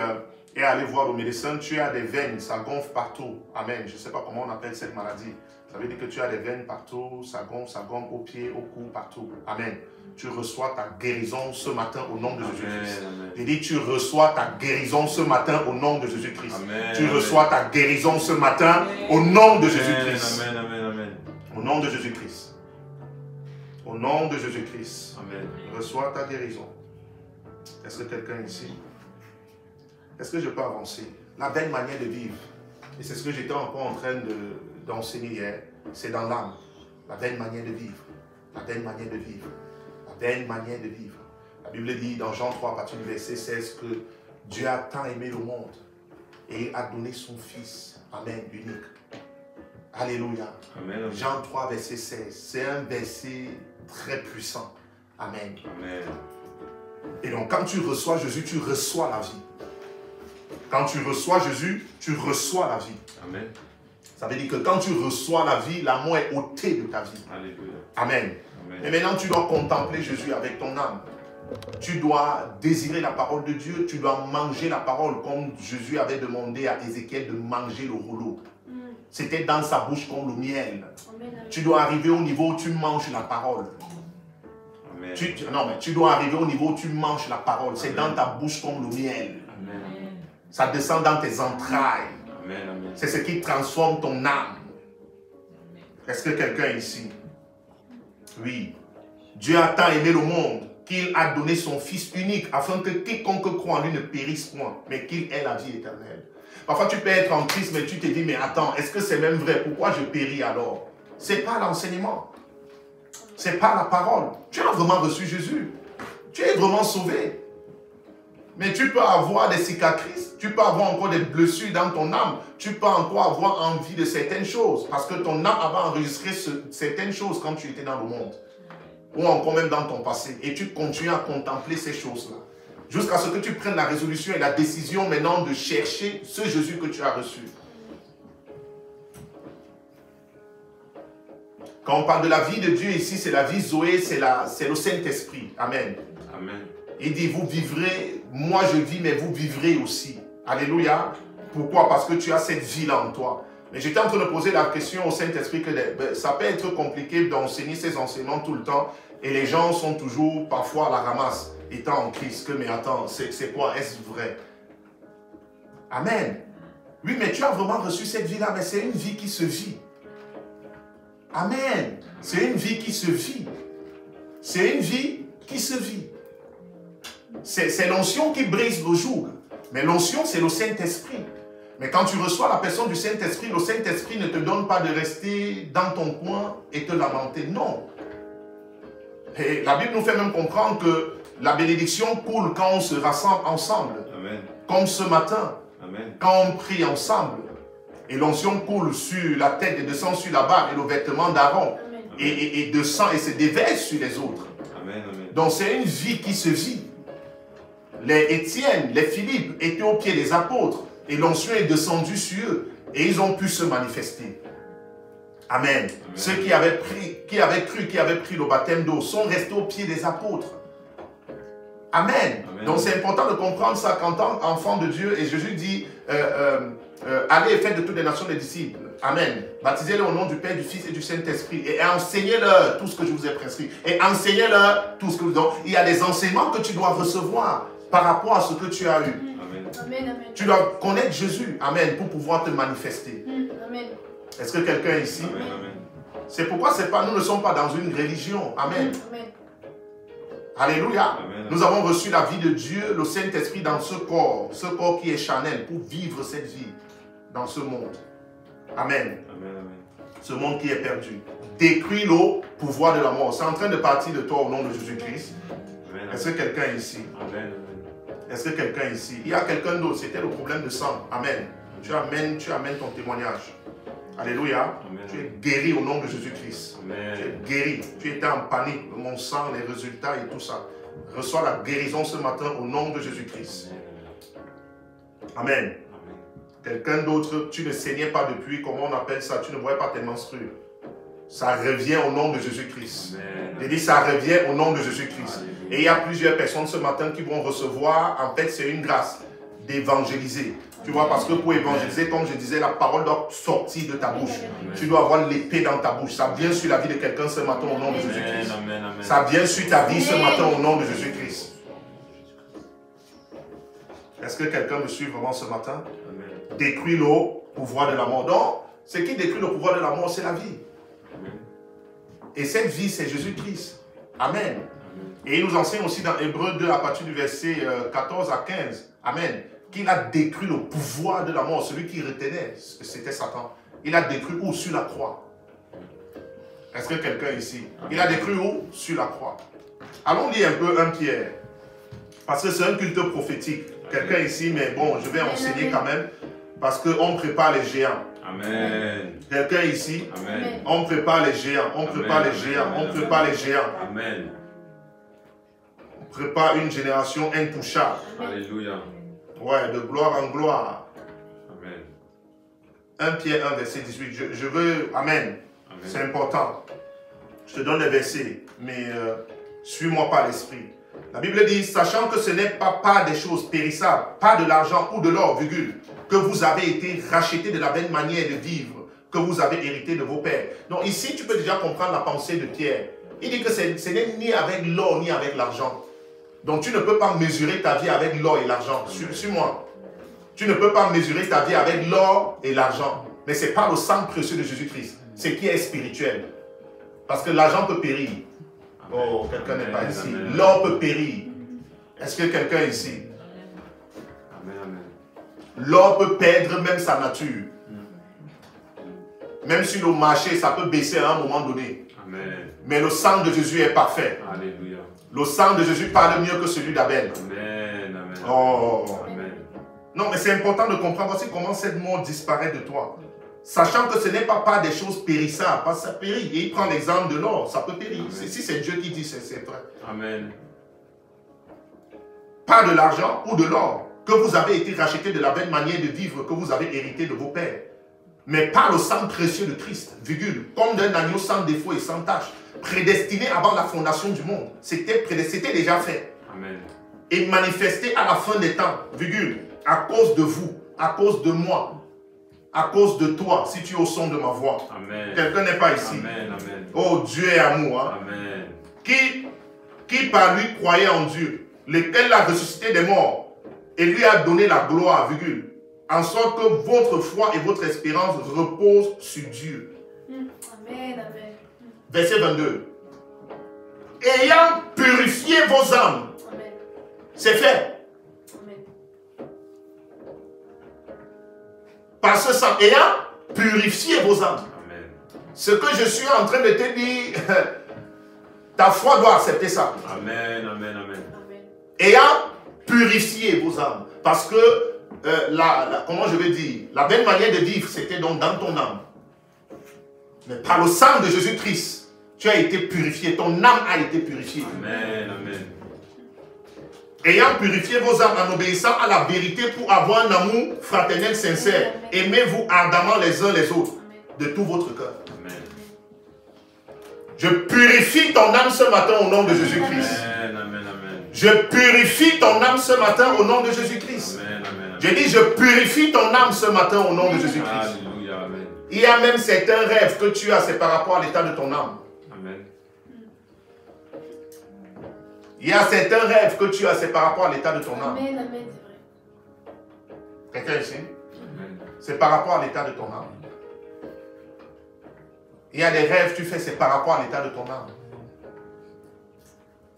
est allé voir le médecin. Tu as des veines, ça gonfle partout. Amen. Je ne sais pas comment on appelle cette maladie. Ça veut dire que tu as des veines partout, ça gonfle au pied, au cou, partout. Amen. Tu reçois ta guérison ce matin au nom de Jésus-Christ. J'ai dit, tu reçois ta guérison ce matin au nom de Jésus-Christ. Tu reçois ta guérison ce matin au nom de Jésus-Christ. Amen, amen, amen. Au nom de Jésus-Christ. Au nom de Jésus-Christ. Amen. Reçois ta guérison. Est-ce que quelqu'un ici? Est-ce que je peux avancer? La belle manière de vivre. Et c'est ce que j'étais encore en train d'enseigner hier. C'est dans l'âme. La belle manière de vivre. La belle manière de vivre. La belle manière de vivre. La Bible dit dans Jean 3, à partir du verset 16, que Dieu a tant aimé le monde et il a donné son Fils. Amen. Unique. Alléluia. Amen, amen. Jean 3, verset 16. C'est un verset très puissant. Amen. Amen. Et donc, quand tu reçois Jésus, tu reçois la vie. Quand tu reçois Jésus, tu reçois la vie. Amen. Ça veut dire que quand tu reçois la vie, la mort est ôtée de ta vie. Alléluia. Amen. Amen. Et maintenant, tu dois contempler Jésus avec ton âme. Tu dois désirer la parole de Dieu. Tu dois manger la parole comme Jésus avait demandé à Ézéchiel de manger le rouleau. C'était dans sa bouche comme le miel. Tu dois arriver au niveau où tu manges la parole. Amen. Non, mais tu dois arriver au niveau où tu manges la parole. C'est dans ta bouche comme le miel. Amen. Ça descend dans tes entrailles. Amen, amen. C'est ce qui transforme ton âme. Est-ce que quelqu'un ici? Oui. Dieu a tant aimé le monde qu'il a donné son Fils unique afin que quiconque croit en lui ne périsse point, mais qu'il ait la vie éternelle. Parfois tu peux être en Christ, mais tu te dis, mais attends, est-ce que c'est même vrai? Pourquoi je péris alors? Ce n'est pas l'enseignement. Ce n'est pas la parole. Tu as vraiment reçu Jésus. Tu es vraiment sauvé. Mais tu peux avoir des cicatrices, tu peux avoir encore des blessures dans ton âme, tu peux encore avoir envie de certaines choses, parce que ton âme avait enregistré certaines choses quand tu étais dans le monde, ou encore même dans ton passé, et tu continues à contempler ces choses-là, jusqu'à ce que tu prennes la résolution et la décision maintenant de chercher ce Jésus que tu as reçu. Quand on parle de la vie de Dieu ici, c'est la vie Zoé, c'est le Saint-Esprit. Amen. Amen. Il dit, vous vivrez, moi je vis, mais vous vivrez aussi. Alléluia. Pourquoi? Parce que tu as cette vie-là en toi. Mais j'étais en train de poser la question au Saint-Esprit que ça peut être compliqué d'enseigner ces enseignements tout le temps. Et les gens sont toujours parfois à la ramasse, étant en Christ. Que, mais attends, c'est quoi? Est-ce vrai? Amen. Oui, mais tu as vraiment reçu cette vie-là, mais c'est une vie qui se vit. Amen. C'est une vie qui se vit. C'est une vie qui se vit. C'est l'onction qui brise le joug. Mais l'onction, c'est le Saint-Esprit. Mais quand tu reçois la personne du Saint-Esprit, le Saint-Esprit ne te donne pas de rester dans ton coin et te lamenter. Non. Et la Bible nous fait même comprendre que la bénédiction coule quand on se rassemble ensemble. Amen. Comme ce matin. Amen. Quand on prie ensemble. Et l'onction coule sur la tête et descend sur la barbe et le vêtement d'Aaron. Et descend et se déverse sur les autres. Amen. Amen. Donc c'est une vie qui se vit. Les Étienne, les Philippe étaient au pied des apôtres. Et l'onction est descendue sur eux. Et ils ont pu se manifester. Amen. Amen. Ceux qui avaient cru, qui avaient pris le baptême d'eau, sont restés au pied des apôtres. Amen. Amen. Donc c'est important de comprendre ça qu'en tant qu'enfant de Dieu, et Jésus dit, allez et faites de toutes les nations des disciples. Amen. Baptisez-les au nom du Père, du Fils et du Saint-Esprit. Et enseignez-leur tout ce que je vous ai prescrit. Et enseignez-leur tout ce que vous avez. Il y a des enseignements que tu dois recevoir par rapport à ce que tu as eu. Amen. Amen. Tu dois connaître Jésus. Amen. Pour pouvoir te manifester. Amen. Est-ce que quelqu'un ici? Amen. Amen. C'est pourquoi nous ne sommes pas dans une religion. Amen. Amen. Alléluia. Amen. Nous avons reçu la vie de Dieu, le Saint-Esprit dans ce corps qui est charnel pour vivre cette vie dans ce monde. Amen. Amen. Amen. Ce monde qui est perdu. Détruis le pouvoir de la mort. C'est en train de partir de toi au nom de Jésus-Christ. Est-ce que quelqu'un ici? Amen. Est-ce que quelqu'un ici? Il y a quelqu'un d'autre, c'était le problème de sang. Amen. Tu amènes ton témoignage. Alléluia. Amen. Tu es guéri au nom de Jésus-Christ. Amen. Tu es guéri. Tu étais en panique. Mon sang, les résultats et tout ça. Reçois la guérison ce matin au nom de Jésus-Christ. Amen. Amen. Quelqu'un d'autre, tu ne saignais pas depuis, comment on appelle ça? Tu ne voyais pas tes menstrues. Ça revient au nom de Jésus-Christ. Il dit, ça revient au nom de Jésus-Christ. Et il y a plusieurs personnes ce matin qui vont recevoir, en fait, c'est une grâce d'évangéliser. Tu vois, parce que pour évangéliser, comme je disais, la parole doit sortir de ta bouche. Amen. Tu dois avoir l'épée dans ta bouche. Ça vient sur la vie de quelqu'un ce matin au nom de Jésus-Christ. Ça vient sur ta vie ce matin au nom de Jésus-Christ. Est-ce que quelqu'un me suit vraiment ce matin? Amen. Détruit le pouvoir de la mort. Donc, ce qui détruit le pouvoir de la mort, c'est la vie. Amen. Et cette vie, c'est Jésus-Christ. Amen. Amen. Et il nous enseigne aussi dans Hébreux 2 à partir du verset 14 à 15. Amen. Qu'il a détruit le pouvoir de la mort. Celui qui retenait, c'était Satan. Il a détruit où? Sur la croix. Est-ce que quelqu'un ici? Il a détruit où? Sur la croix. Allons lire un peu 1 Pierre. Parce que c'est un culte prophétique. Quelqu'un ici, mais bon, je vais enseigner quand même. Parce qu'on prépare les géants. Amen. Quelqu'un ici? Amen. On prépare les géants. On prépare les géants. On prépare les géants. Amen. On prépare une génération intouchable. Alléluia. Ouais, de gloire en gloire. Amen. 1 Pierre 1, verset 18. Je veux... Amen. C'est important. Je te donne les versets, mais suis-moi par l'esprit. La Bible dit, sachant que ce n'est pas par des choses périssables, pas de l'argent ou de l'or, virgule, que vous avez été rachetés de la même manière de vivre que vous avez hérité de vos pères. Donc ici, tu peux déjà comprendre la pensée de Pierre. Il dit que ce n'est ni avec l'or ni avec l'argent. Donc tu ne peux pas mesurer ta vie avec l'or et l'argent. Suis-moi. Tu ne peux pas mesurer ta vie avec l'or et l'argent. Mais c'est pas le sang précieux de Jésus-Christ. C'est qui est spirituel. Parce que l'argent peut périr. Oh, quelqu'un n'est pas ici. L'or peut périr. Est-ce que quelqu'un est ici? L'or peut perdre même sa nature. Même sur le marché, ça peut baisser à un moment donné. Amen. Mais le sang de Jésus est parfait. Alléluia. Le sang de Jésus parle mieux que celui d'Abel. Amen. Amen. Oh. Amen. Non, mais c'est important de comprendre aussi comment cette mort disparaît de toi. Sachant que ce n'est pas des choses périssables, parce que ça périt. Et il prend l'exemple de l'or, ça peut périr. Amen. Si c'est Dieu qui dit, c'est vrai. Amen. Pas de l'argent ou de l'or, que vous avez été racheté de la belle manière de vivre que vous avez hérité de vos pères. Mais par le sang précieux de Christ, virgule, comme d'un agneau sans défaut et sans tache, prédestiné avant la fondation du monde. C'était déjà fait. Amen. Et manifesté à la fin des temps, virgule, à cause de vous, à cause de moi, à cause de toi, si tu es au son de ma voix. Amen. Quelqu'un n'est pas ici. Amen. Amen. Oh, Dieu est amour. Hein? Amen. Qui par lui croyait en Dieu, lequel l'a ressuscité des morts et lui a donné la gloire, virgule, en sorte que votre foi et votre espérance reposent sur Dieu. Amen, amen. Verset 22. Ayant purifié vos âmes, Amen. c'est fait. Amen. Par ce sang, ayant purifié vos âmes. Amen. Ce que je suis en train de te dire, ta foi doit accepter ça. Amen. Amen. Amen. Amen. Ayant purifié vos âmes. Parce que, comment je vais dire, la belle manière de vivre, c'était donc dans ton âme. Mais par le sang de Jésus-Christ, tu as été purifié, ton âme a été purifiée. Amen. Amen. Ayant purifié vos âmes en obéissant à la vérité pour avoir un amour fraternel sincère, aimez-vous ardemment les uns les autres, de tout votre cœur. Amen. Je purifie ton âme ce matin au nom de Jésus-Christ. Amen. Amen. Amen. Je purifie ton âme ce matin au nom de Jésus-Christ. Amen. Amen. Je dis, je purifie ton âme ce matin au nom de Jésus-Christ. Alléluia. Amen. Il y a même certains rêves que tu as, c'est par rapport à l'état de ton âme. Amen. Il y a certains rêves que tu as, c'est par rapport à l'état de ton âme. Amen, amen, c'est vrai. Quelqu'un ici? Amen. C'est par rapport à l'état de ton âme. Il y a des rêves que tu fais, c'est par rapport à l'état de ton âme.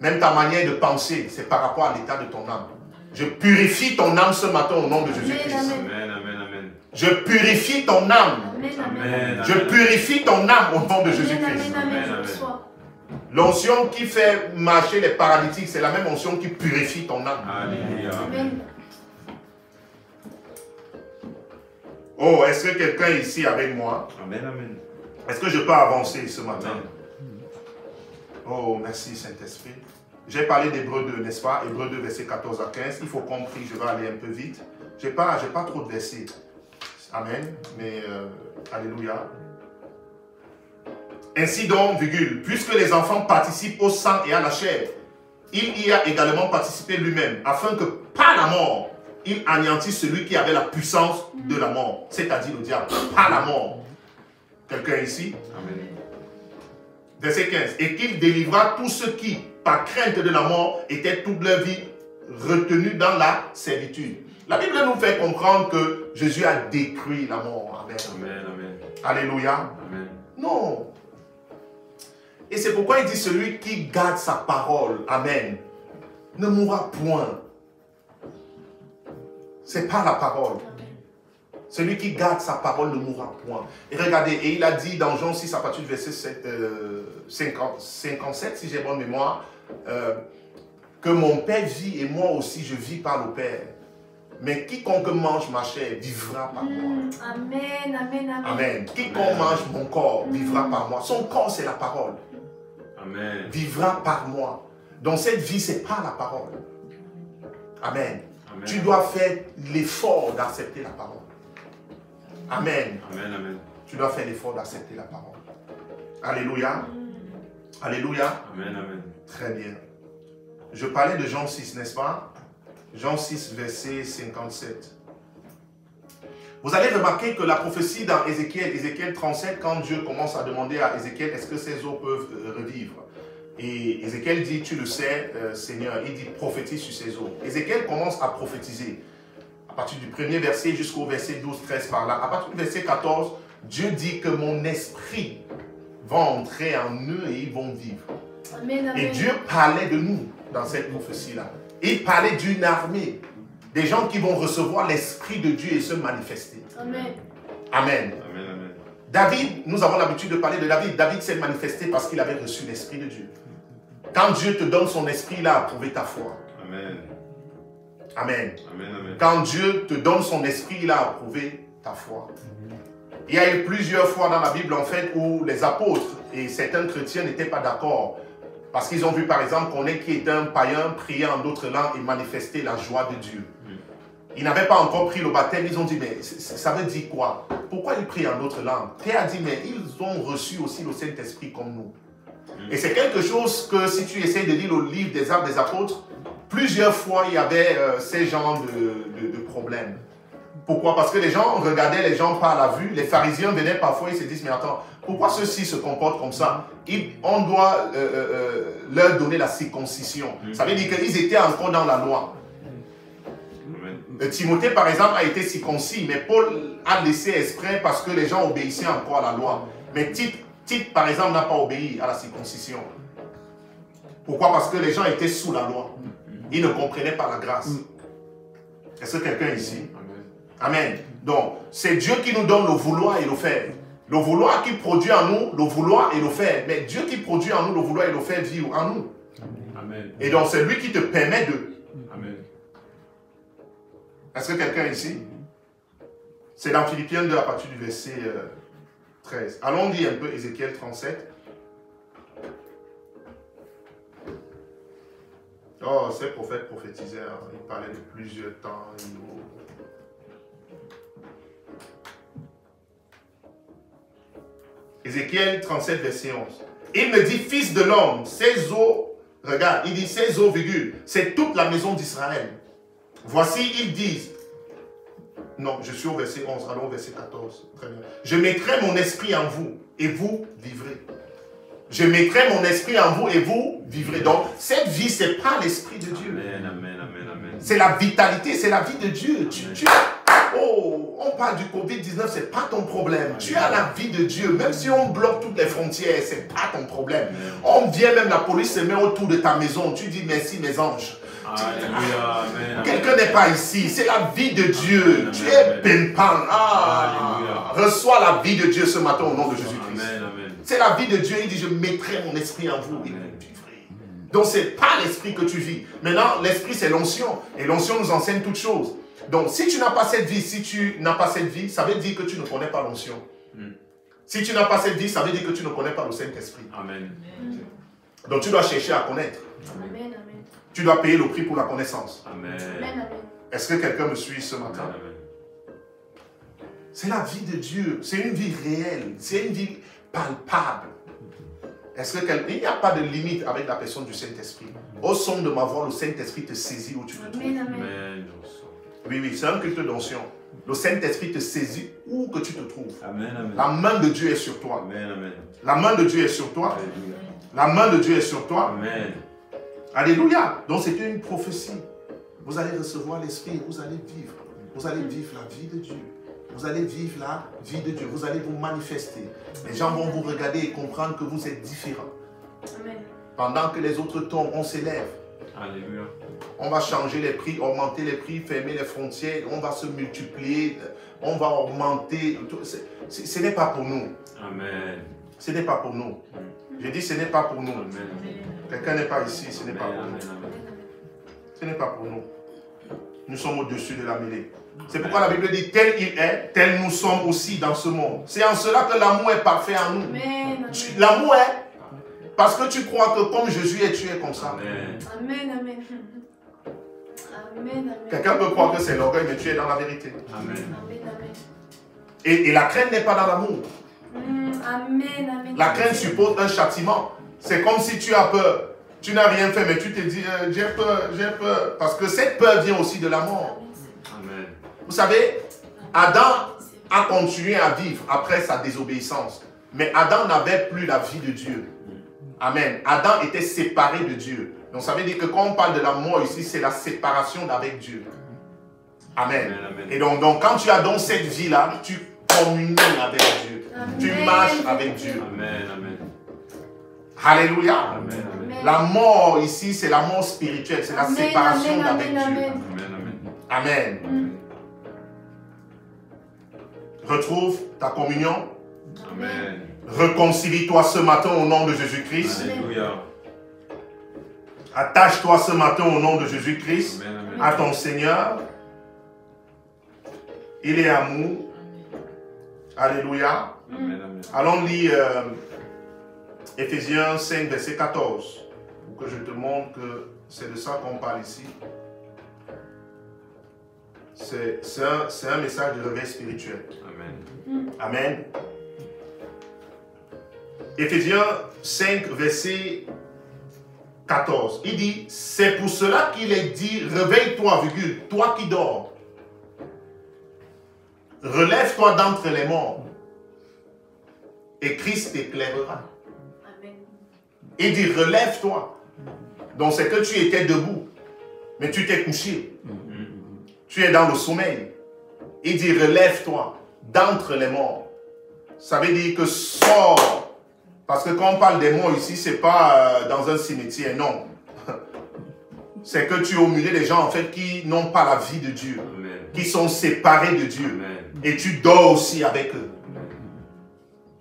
Même ta manière de penser, c'est par rapport à l'état de ton âme. Je purifie ton âme ce matin au nom de Jésus-Christ. Amen. Amen. Amen. Je purifie ton âme. Amen, amen. Amen. Je purifie ton âme au nom de Jésus-Christ. Amen, amen, Amen, je amen. reçois. L'onction qui fait marcher les paralytiques, c'est la même onction qui purifie ton âme. Alléluia. Amen. Oh, est-ce que quelqu'un ici avec moi? Amen. Amen. Est-ce que je peux avancer ce matin? Amen. Oh, merci Saint-Esprit. J'ai parlé d'Hébreux 2, n'est-ce pas? Hébreux 2, versets 14 à 15. Il faut compris, je vais aller un peu vite. Je n'ai pas trop de versets. Amen. Mais, alléluia. Ainsi donc, virgule, puisque les enfants participent au sang et à la chair, il y a également participé lui-même, afin que par la mort, il anéantisse celui qui avait la puissance de la mort, c'est-à-dire le diable, par la mort. Quelqu'un ici? Amen. Verset 15. Et qu'il délivra tous ceux qui, par crainte de la mort, étaient toute leur vie retenus dans la servitude. La Bible nous fait comprendre que Jésus a détruit la mort. Amen. Amen. Amen. Alléluia. Amen. Non. Et c'est pourquoi il dit celui qui garde sa parole, amen, ne mourra point. C'est pas la parole. Celui qui garde sa parole ne mourra point. Et regardez, et il a dit dans Jean 6 à partir du verset 57, si j'ai bonne mémoire, que mon Père vit et moi aussi je vis par le Père. Mais quiconque mange ma chair vivra par moi. Amen, amen, amen. Amen. Quiconque mange mon corps vivra par moi. Son corps, c'est la parole. Amen. Vivra par moi. Donc cette vie, c'est pas la parole. Amen. Amen. Tu dois faire l'effort d'accepter la parole. Amen. Amen. Amen. Tu dois faire l'effort d'accepter la parole. Alléluia. Alléluia. Amen. Amen. Très bien. Je parlais de Jean 6, n'est-ce pas? Jean 6, verset 57. Vous allez remarquer que la prophétie dans Ézéchiel 37, quand Dieu commence à demander à Ézéchiel, est-ce que ces eaux peuvent revivre? Et Ézéchiel dit, tu le sais, Seigneur, il dit, prophétise sur ces eaux. Ézéchiel commence à prophétiser. À partir du premier verset jusqu'au verset 12, 13 par là. À partir du verset 14, Dieu dit que mon esprit va entrer en eux et ils vont vivre. Amen, amen. Et Dieu parlait de nous dans cette prophétie-là. Il parlait d'une armée, des gens qui vont recevoir l'Esprit de Dieu et se manifester. Amen. Amen. Amen. Amen. David, nous avons l'habitude de parler de David. David s'est manifesté parce qu'il avait reçu l'Esprit de Dieu. Quand Dieu te donne son Esprit, il a approuvé ta foi. Amen. Amen. Amen, amen. Quand Dieu te donne son esprit, il a approuvé ta foi. Il y a eu plusieurs fois dans la Bible, en fait, où les apôtres et certains chrétiens n'étaient pas d'accord. Parce qu'ils ont vu, par exemple, qu'on est qui était un païen, prier en d'autres langues et manifester la joie de Dieu. Ils n'avaient pas encore pris le baptême. Ils ont dit, mais ça veut dire quoi? Pourquoi ils prient en d'autres langues? Pierre a dit, mais ils ont reçu aussi le Saint-Esprit comme nous. Et c'est quelque chose que si tu essaies de lire le livre des Actes des Apôtres, plusieurs fois il y avait ces genres de problèmes. Pourquoi? Parce que les gens regardaient les gens par la vue. Les pharisiens venaient parfois, ils se disent, mais attends, pourquoi ceux-ci se comportent comme ça? On doit leur donner la circoncision. Ça veut dire qu'ils étaient encore dans la loi. Timothée, par exemple, a été circoncis, mais Paul a laissé exprès parce que les gens obéissaient encore à la loi. Mais Tite, par exemple, n'a pas obéi à la circoncision. Pourquoi? Parce que les gens étaient sous la loi. Ils ne comprenaient pas la grâce. Est-ce que quelqu'un ici? Amen. Donc, c'est Dieu qui nous donne le vouloir et le faire. Le vouloir qui produit en nous, le vouloir et le faire. Mais Dieu qui produit en nous, le vouloir et le faire vivre en nous. Amen. Et donc, c'est lui qui te permet de... Amen. Est-ce que quelqu'un ici? C'est dans Philippiens 2 à partir du verset 13. Allons lire un peu Ézéchiel 37. Oh, ces prophètes prophétisaient, hein. Ils parlaient de plusieurs temps. Ézéchiel 37, verset 11. Il me dit, fils de l'homme, ces eaux, regarde, il dit ces eaux, virgule, c'est toute la maison d'Israël. Voici, ils disent, non, je suis au verset 11, allons au verset 14. Très bien. Je mettrai mon esprit en vous et vous vivrez. Je mettrai mon esprit en vous et vous vivrez. Donc, cette vie, ce n'est pas l'esprit de Dieu. Amen, amen, amen, amen. C'est la vitalité, c'est la vie de Dieu. Oh, on parle du Covid-19, ce n'est pas ton problème. Tu as la vie de Dieu. Même si on bloque toutes les frontières, ce n'est pas ton problème. On vient même, la police se met autour de ta maison. Tu dis merci mes anges. Quelqu'un n'est pas ici. C'est la vie de Dieu. Tu es pimpan. Reçois la vie de Dieu ce matin au nom de Jésus-Christ. C'est la vie de Dieu. Il dit, je mettrai mon esprit en vous et vous vivrez. Donc, ce n'est pas l'esprit que tu vis. Maintenant, l'esprit, c'est l'onction. Et l'onction nous enseigne toutes choses. Donc, si tu n'as pas cette vie, ça veut dire que tu ne connais pas l'onction. Si tu n'as pas cette vie, ça veut dire que tu ne connais pas le Saint-Esprit. Amen. Donc, tu dois chercher à connaître. Amen. Tu dois payer le prix pour la connaissance. Amen. Est-ce que quelqu'un me suit ce matin? C'est la vie de Dieu. C'est une vie réelle. C'est une vie palpable. Est-ce que il n'y a pas de limite avec la personne du Saint-Esprit? Au son de ma voix, le Saint-Esprit te saisit où tu te trouves. Amen. Oui, c'est un culte d'onction. Le Saint-Esprit te saisit où que tu te trouves. Amen, amen. La main de Dieu est sur toi. Amen, amen. La main de Dieu est sur toi. Alléluia. La main de Dieu est sur toi. Amen. Alléluia. Donc c'était une prophétie. Vous allez recevoir l'Esprit et vous allez vivre. Vous allez vivre la vie de Dieu. Vous allez vivre la vie de Dieu. Vous allez vous manifester. Les gens vont vous regarder et comprendre que vous êtes différents. Amen. Pendant que les autres tombent, on s'élève. Alléluia. On va changer les prix, augmenter les prix, fermer les frontières, on va se multiplier, on va augmenter. Ce n'est pas pour nous. Amen. Ce n'est pas pour nous. Je dis ce n'est pas pour nous. Quelqu'un n'est pas ici, ce n'est pas pour nous. Ce n'est pas pour nous. Nous sommes au-dessus de la mêlée. C'est pourquoi la Bible dit, tel il est, tel nous sommes aussi dans ce monde. C'est en cela que l'amour est parfait en nous. L'amour est, parce que tu crois que comme Jésus est, tu es comme ça. Amen. Amen, amen. Amen. Quelqu'un peut croire que c'est l'orgueil, mais tu es dans la vérité. Amen. Et la crainte n'est pas dans l'amour. Amen. La crainte suppose un châtiment. C'est comme si tu as peur. Tu n'as rien fait, mais tu te dis, j'ai peur, j'ai peur. Parce que cette peur vient aussi de la mort. Amen. Vous savez, Adam a continué à vivre après sa désobéissance. Mais Adam n'avait plus la vie de Dieu. Amen. Adam était séparé de Dieu. Donc ça veut dire que quand on parle de la mort ici, c'est la séparation d'avec Dieu. Amen. Amen. Et donc quand tu as donc cette vie-là, tu communies avec Dieu. Amen. Tu marches avec Dieu. Amen. Amen. Alléluia. Amen. Amen. La mort ici, c'est la mort spirituelle. C'est la séparation d'avec Dieu. Amen. Amen. Amen. Retrouve ta communion. Amen. Réconcilie-toi ce matin au nom de Jésus-Christ. Alléluia. Attache-toi ce matin au nom de Jésus-Christ. Amen. à ton Seigneur. Il est amour. Alléluia. Amen, amen. Allons lire Éphésiens 5, verset 14. Pour que je te montre que c'est de ça qu'on parle ici. C'est un message de réveil spirituel. Amen. Amen. Éphésiens 5, verset 14. Il dit, c'est pour cela qu'il est dit, réveille-toi, virgule, toi qui dors. Relève-toi d'entre les morts. Et Christ t'éclairera. Amen. Il dit, relève-toi. Donc c'est que tu étais debout, mais tu t'es couché. Tu es dans le sommeil. Il dit, relève-toi d'entre les morts. Ça veut dire que sors. Parce que quand on parle des morts ici, ce n'est pas dans un cimetière, non. C'est que tu es au milieu des gens en fait qui n'ont pas la vie de Dieu. Amen. Qui sont séparés de Dieu. Amen. Et tu dors aussi avec eux.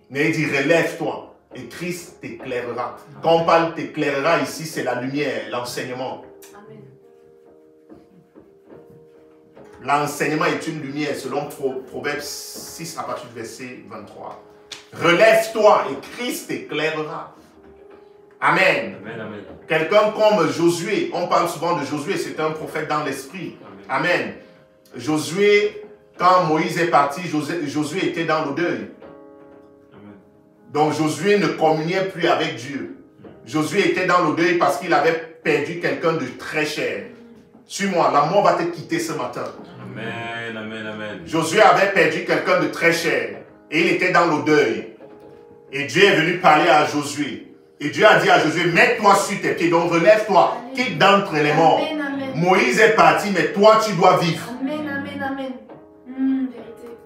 Mais il dit, relève-toi et Christ t'éclairera. Quand on parle t'éclairera ici, c'est la lumière, l'enseignement. Amen. L'enseignement est une lumière selon Proverbe 6 à partir du verset 23. Relève-toi et Christ t'éclairera. Amen. Amen, amen. Quelqu'un comme Josué, on parle souvent de Josué, c'est un prophète dans l'esprit. Amen. Josué, quand Moïse est parti, Josué était dans le deuil. Donc Josué ne communiait plus avec Dieu. Josué était dans le deuil parce qu'il avait perdu quelqu'un de très cher. Suis-moi, la mort va te quitter ce matin. Amen, amen, amen. Josué avait perdu quelqu'un de très cher. Et il était dans le deuil. Et Dieu est venu parler à Josué. Et Dieu a dit à Josué, mets-toi sur tes pieds, donc relève-toi, quitte d'entre les morts. Amen, amen. Moïse est parti, mais toi tu dois vivre. Amen, amen, amen. Vérité.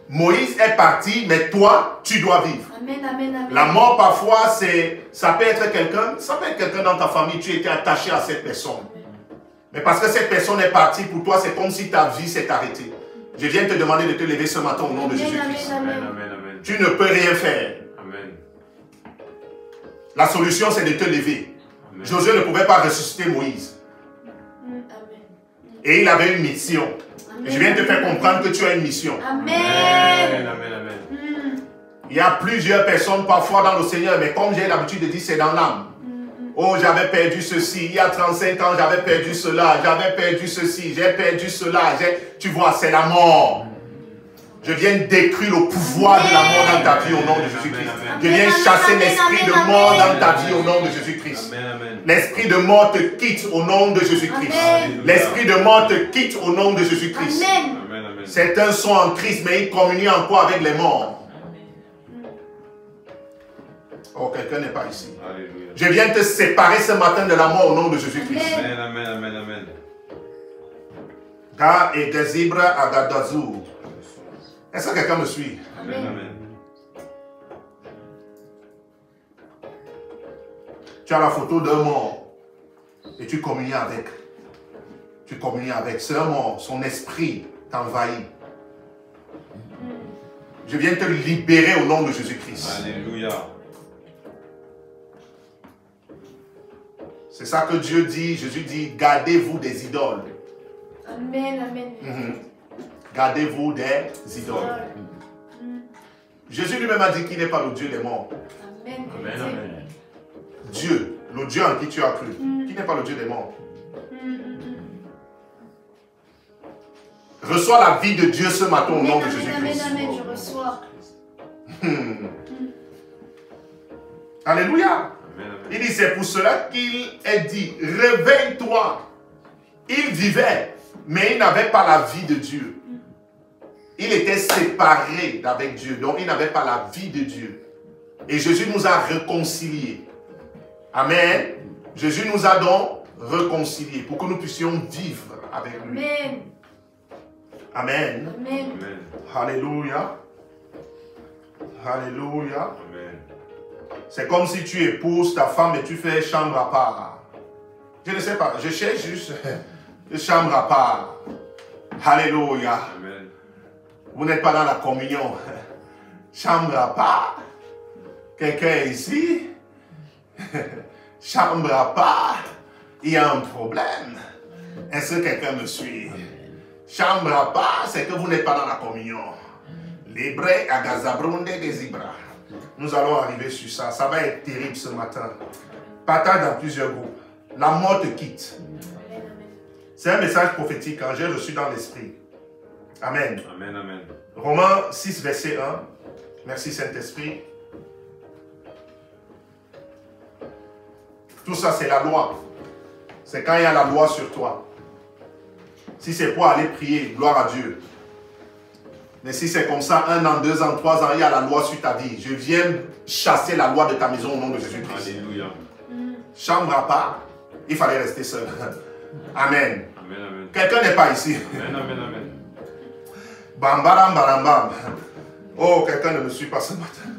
Moïse est parti, mais toi tu dois vivre. Amen, amen, amen. La mort parfois, ça peut être quelqu'un, dans ta famille, tu étais attaché à cette personne. Mais parce que cette personne est partie, pour toi c'est comme si ta vie s'est arrêtée. Je viens te demander de te lever ce matin au nom de Jésus-Christ. Amen, amen, amen. Tu ne peux rien faire. Amen. La solution c'est de te lever. Amen. Josué ne pouvait pas ressusciter Moïse. Amen. Et il avait une mission. Amen. Je viens de te faire comprendre que tu as une mission. Amen, Amen. amen, amen. Il y a plusieurs personnes parfois dans le Seigneur, mais comme j'ai l'habitude de dire, c'est dans l'âme. Oh, j'avais perdu ceci, il y a 35 ans, j'avais perdu cela, j'avais perdu ceci, j'ai perdu cela. Tu vois, c'est la mort. Je viens détruire le pouvoir de la mort dans ta vie au nom de Jésus-Christ. Je viens chasser l'esprit de mort dans ta vie au nom de Jésus-Christ. Amen, amen. L'esprit de mort te quitte au nom de Jésus-Christ. Amen. L'esprit de mort te quitte au nom de Jésus-Christ. Amen. Amen, amen. Certains sont en Christ, mais ils communient encore avec les morts. Oh, quelqu'un n'est pas ici. Alléluia. Je viens te séparer ce matin de la mort au nom de Jésus-Christ. Amen, amen, amen, amen. Ga et Gazibra Agadazou. Est-ce que quelqu'un me suit? Amen, amen. Tu as la photo d'un mort et tu communies avec. Tu communies avec. C'est un mort. Son esprit t'envahit. Je viens te libérer au nom de Jésus-Christ. Alléluia. C'est ça que Dieu dit. Jésus dit, gardez-vous des idoles. Amen, amen. Gardez-vous des idoles. Jésus lui-même a dit qu'il n'est pas le Dieu des morts. Amen. Amen, amen. Dieu, le Dieu en qui tu as cru, qui n'est pas le Dieu des morts. Reçois la vie de Dieu ce matin au nom de Amen, Jésus-Christ. amen, je reçois. Alléluia. Amen, amen. Il dit, c'est pour cela qu'il est dit, réveille-toi. Il vivait, mais il n'avait pas la vie de Dieu. Il était séparé d'avec Dieu, donc il n'avait pas la vie de Dieu. Et Jésus nous a réconciliés. Amen. Jésus nous a donc réconciliés pour que nous puissions vivre avec lui. Amen. Amen. Amen. Amen. Alléluia. Alléluia. Amen. C'est comme si tu épouses ta femme et tu fais chambre à part. Je ne sais pas, je cherche juste chambre à part. Alléluia. Amen. Vous n'êtes pas dans la communion. Chambre à part. Quelqu'un est ici. Chambre à part. il y a un problème. Est-ce que quelqu'un me suit? Chambre pas, c'est que vous n'êtes pas dans la communion. Libre agazabronde gezibra. Nous allons arriver sur ça. Ça va être terrible ce matin. Partage dans plusieurs groupes. La mort te quitte. C'est un message prophétique que j'ai reçu dans l'esprit. Amen. Amen, amen. Romains 6, verset 1. Merci Saint-Esprit. Tout ça, c'est la loi. C'est quand il y a la loi sur toi. Si c'est pour aller prier, gloire à Dieu. Mais si c'est comme ça, 1 an, 2 ans, 3 ans, il y a la loi sur ta vie. Je viens chasser la loi de ta maison au nom de Jésus-Christ. Alléluia. Chambre à part, il fallait rester seul. Amen. Amen, amen. Quelqu'un n'est pas ici. Amen, amen, amen. Bam, baram, baram, bam. Oh, quelqu'un ne me suit pas ce matin.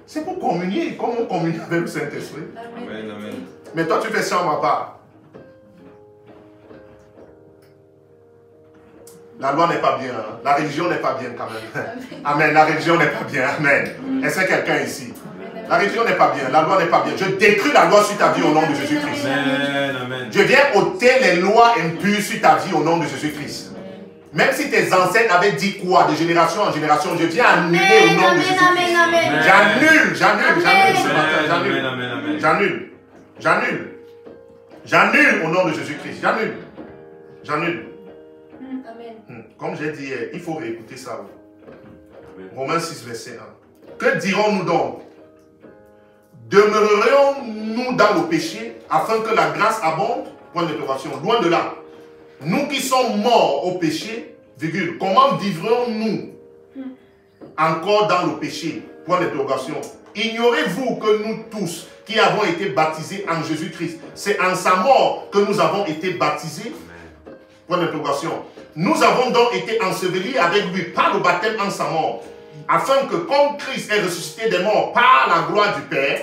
C'est pour communier. Comment on communie avec le Saint-Esprit? Amen, amen. Mais toi, tu fais chambre à part. La loi n'est pas bien. Hein? La religion n'est pas bien quand même. Amen. La religion n'est pas bien. Amen. Est-ce que quelqu'un ici? La religion n'est pas bien. La loi n'est pas bien. Je détruis la loi sur ta vie au nom de Jésus-Christ. Amen, amen. Je viens ôter les lois impures sur ta vie au nom de Jésus-Christ. Même si tes ancêtres avaient dit quoi de génération en génération, je viens annuler au nom de Jésus-Christ. J'annule ce matin. J'annule au nom de Jésus-Christ. J'annule. Comme j'ai dit hier, il faut réécouter ça. Romains 6, verset 1. Que dirons-nous donc? Demeurerions-nous dans le péché afin que la grâce abonde? Point d'interrogation. Loin de là. Nous qui sommes morts au péché, virgule, comment vivrons-nous encore dans le péché? Point d'interrogation. Ignorez-vous que nous tous qui avons été baptisés en Jésus-Christ, c'est en sa mort que nous avons été baptisés? Point d'interrogation. Nous avons donc été ensevelis avec lui par le baptême en sa mort, afin que comme Christ est ressuscité des morts par la gloire du Père,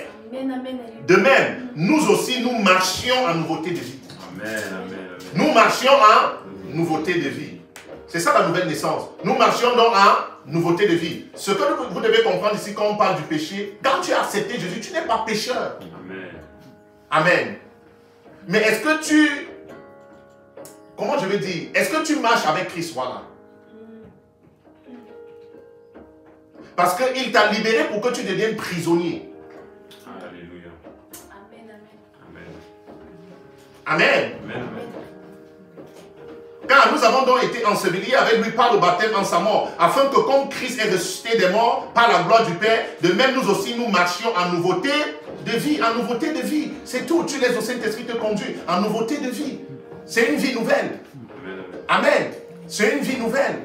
de même, nous aussi nous marchions en nouveauté de vie. Amen, amen. Nous marchions en nouveauté de vie. C'est ça la nouvelle naissance. Nous marchions donc en nouveauté de vie. Ce que vous devez comprendre ici quand on parle du péché, quand tu as accepté Jésus, tu n'es pas pécheur. Amen. Amen. Mais est-ce que tu... Comment je vais dire? Est-ce que tu marches avec Christ? Voilà. Parce qu'il t'a libéré pour que tu deviennes prisonnier. Alléluia. Amen. Amen. Amen. Car nous avons donc été ensevelis avec lui par le baptême en sa mort, afin que comme Christ est ressuscité des morts par la gloire du Père, de même nous aussi nous marchions en nouveauté de vie. En nouveauté de vie. C'est tout. Tu laisses au Saint-Esprit te conduire. En nouveauté de vie. C'est une vie nouvelle. Amen. C'est une vie nouvelle.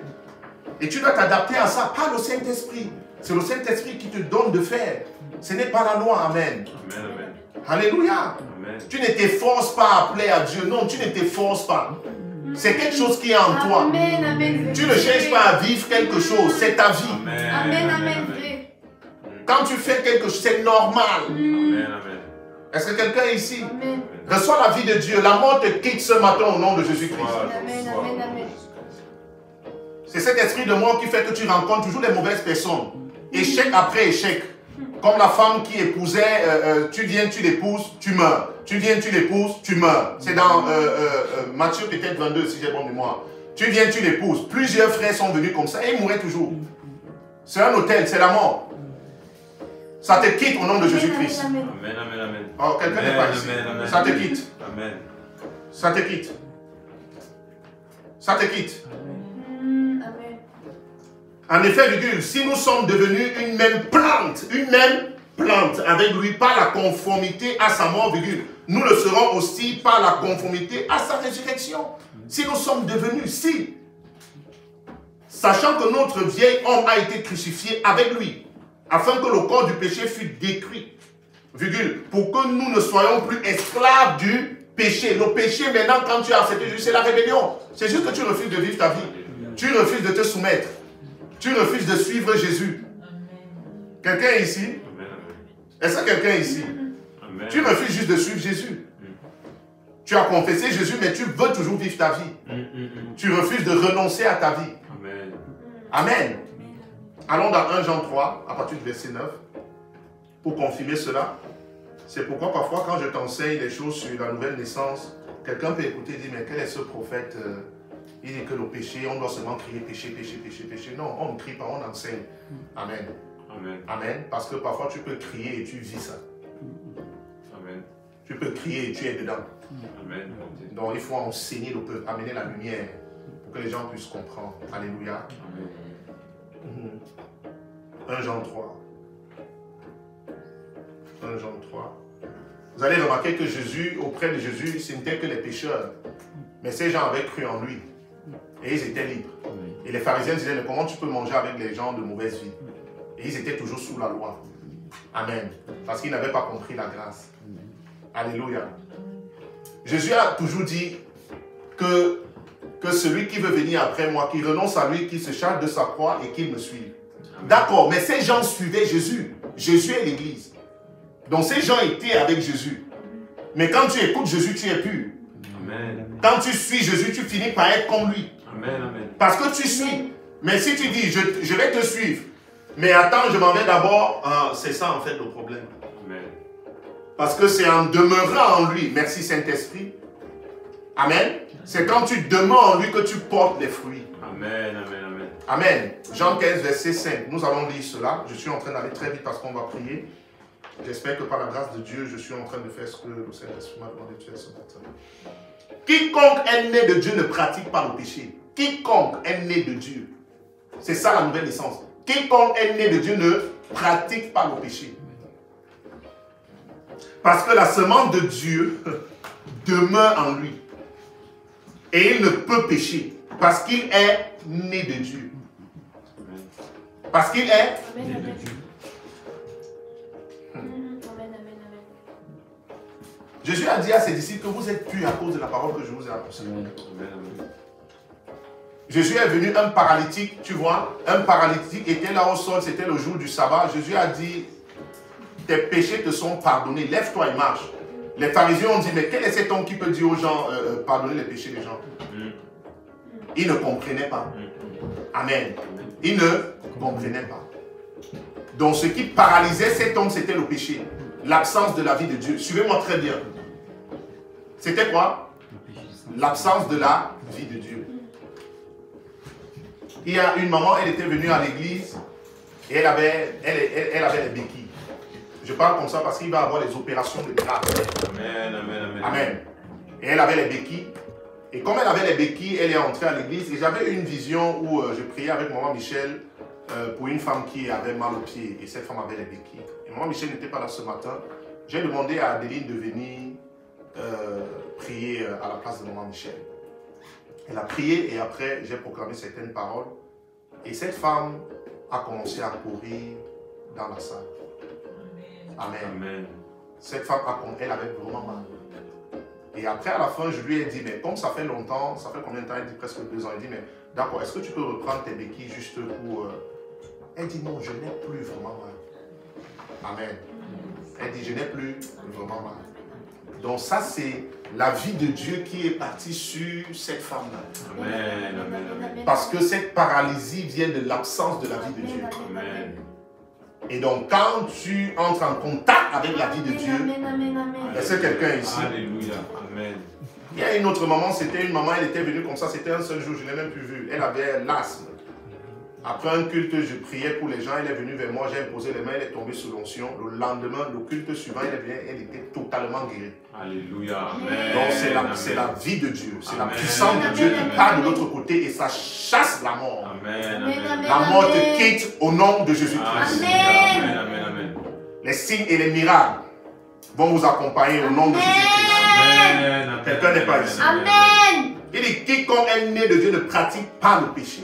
Et tu dois t'adapter à ça par le Saint-Esprit. C'est le Saint-Esprit qui te donne de faire. Ce n'est pas la loi. Amen. Amen, amen. Alléluia. Amen. Tu ne t'efforces pas à plaire à Dieu. Non, tu ne t'efforces pas. C'est quelque chose qui est en toi. Tu ne cherches pas à vivre quelque chose. C'est ta vie. Amen. Quand tu fais quelque chose, c'est normal. Amen, amen. Est-ce que quelqu'un est ici? Reçois la vie de Dieu. La mort te quitte ce matin au nom de Jésus-Christ. C'est cet esprit de mort qui fait que tu rencontres toujours les mauvaises personnes. Échec après échec. Comme la femme qui épousait, tu viens, tu l'épouses, tu meurs. Tu viens, tu l'épouses, tu meurs. C'est dans Matthieu peut-être 22 si j'ai bon mémoire. Tu viens, tu l'épouses. Plusieurs frères sont venus comme ça et ils mouraient toujours. C'est un hôtel, c'est la mort. Ça te quitte au nom de Jésus-Christ. Amen, amen, amen. Oh, quelqu'un n'est pas ici. Amen. Ça te quitte. Amen. Ça te quitte. Ça te quitte. En effet, virgule, si nous sommes devenus une même plante avec lui par la conformité à sa mort, virgule, nous le serons aussi par la conformité à sa résurrection. Si nous sommes devenus, si, sachant que notre vieil homme a été crucifié avec lui, afin que le corps du péché fût détruit, virgule, pour que nous ne soyons plus esclaves du péché. Le péché, maintenant, quand tu as accepté Jésus, c'est la rébellion. C'est juste que tu refuses de vivre ta vie. Tu refuses de te soumettre. Tu refuses de suivre Jésus. Quelqu'un est ici? Est-ce que quelqu'un est ici? Amen. Tu refuses juste de suivre Jésus. Tu as confessé Jésus, mais tu veux toujours vivre ta vie. Tu refuses de renoncer à ta vie. Amen. Amen. Allons dans 1 Jean 3, à partir du verset 9, pour confirmer cela. C'est pourquoi parfois quand je t'enseigne des choses sur la nouvelle naissance, quelqu'un peut écouter et dire, mais quel est ce prophète? Il dit que le péché, on doit seulement crier péché, péché, péché, péché. Non, on ne crie pas, on enseigne. Amen. Amen. Amen. Parce que parfois tu peux crier et tu vis ça. Amen. Tu peux crier et tu es dedans. Amen. Donc il faut enseigner le peuple, amener la lumière pour que les gens puissent comprendre. Alléluia. Amen. 1 Jean 3. 1 Jean 3. Vous allez remarquer que Jésus, auprès de Jésus, ce n'était que les pécheurs. Mais ces gens avaient cru en lui. Et ils étaient libres. Et les pharisiens disaient, mais comment tu peux manger avec les gens de mauvaise vie? Et ils étaient toujours sous la loi. Amen. Parce qu'ils n'avaient pas compris la grâce. Alléluia. Jésus a toujours dit que celui qui veut venir après moi, qui renonce à lui, qui se charge de sa croix et qu'il me suive. D'accord, mais ces gens suivaient Jésus. Jésus est l'Église. Donc ces gens étaient avec Jésus. Mais quand tu écoutes Jésus, tu es pur. Amen. Quand tu suis Jésus, tu finis par être comme lui. Amen. Amen. Parce que tu suis. Mais si tu dis, je vais te suivre, mais attends, je m'en vais d'abord, c'est ça en fait le problème. Amen. Parce que c'est en demeurant en lui, merci Saint-Esprit. Amen. C'est quand tu demeures en lui que tu portes les fruits. Amen. Amen. Amen. Amen. Jean 15, verset 5. Nous allons lire cela. Je suis en train d'aller très vite parce qu'on va prier. J'espère que par la grâce de Dieu, je suis en train de faire ce que le Saint-Esprit m'a demandé de faire ce matin. Quiconque est né de Dieu ne pratique pas le péché. Quiconque est né de Dieu. C'est ça la nouvelle naissance. Quiconque est né de Dieu ne pratique pas le péché. Parce que la semence de Dieu demeure en lui. Et il ne peut pécher. Parce qu'il est né de Dieu. Parce qu'il est Amen, amen. Jésus a dit à ses disciples que vous êtes purs à cause de la parole que je vous ai annoncée. Jésus est venu, un paralytique, tu vois, un paralytique était là au sol, c'était le jour du sabbat. Jésus a dit, tes péchés te sont pardonnés, lève-toi et marche. Les pharisiens ont dit, mais quel est cet homme qui peut dire aux gens, pardonner les péchés des gens? Ils ne comprenaient pas. Amen. Ils ne comprenaient pas. Donc ce qui paralysait cet homme, c'était le péché. L'absence de la vie de Dieu. Suivez-moi très bien. C'était quoi? L'absence de la vie de Dieu. Il y a une maman, elle était venue à l'église et elle avait les béquilles. Je parle comme ça parce qu'il va avoir des opérations de grâce. Amen, amen, amen. Amen. Et elle avait les béquilles. Et comme elle avait les béquilles, elle est entrée à l'église. Et j'avais une vision où je priais avec maman Michel pour une femme qui avait mal au pied. Et cette femme avait les béquilles. Et maman Michel n'était pas là ce matin. J'ai demandé à Adeline de venir prier à la place de maman Michel. Elle a prié et après j'ai proclamé certaines paroles. Et cette femme a commencé à courir dans la salle. Amen. Amen. Cette femme, elle avait vraiment mal. Et après, à la fin, je lui ai dit, mais comme ça fait longtemps, ça fait combien de temps? Elle dit presque 2 ans. Elle dit, mais d'accord, est-ce que tu peux reprendre tes béquilles juste pour... Elle dit, non, je n'ai plus vraiment mal. Amen. Elle dit, je n'ai plus vraiment mal. Donc ça, c'est la vie de Dieu qui est partie sur cette femme-là. Amen, amen, amen. Parce que cette paralysie vient de l'absence de la vie de Dieu. Amen. Et donc, quand tu entres en contact avec la vie de Dieu, est-ce que quelqu'un ici? Alléluia. Amen. Il y a une autre maman, c'était une maman, elle était venue comme ça, c'était un seul jour, je ne l'ai même plus vue. Elle avait l'asthme. Après un culte, je priais pour les gens, elle est venue vers moi, j'ai imposé les mains, elle est tombée sous l'onction. Le lendemain, le culte suivant, elle était totalement guérie. Alléluia. Amen. Donc c'est la vie de Dieu, c'est la Amen. puissance de Dieu qui part de l'autre côté et ça chasse la mort. Amen. Amen. La mort te quitte au nom de Jésus-Christ. Amen. Amen. Amen. Les signes et les miracles vont vous accompagner au nom de Jésus-Christ. Amen. Quelqu'un n'est pas ici. Amen. Il dit, quiconque est né de Dieu ne pratique pas le péché.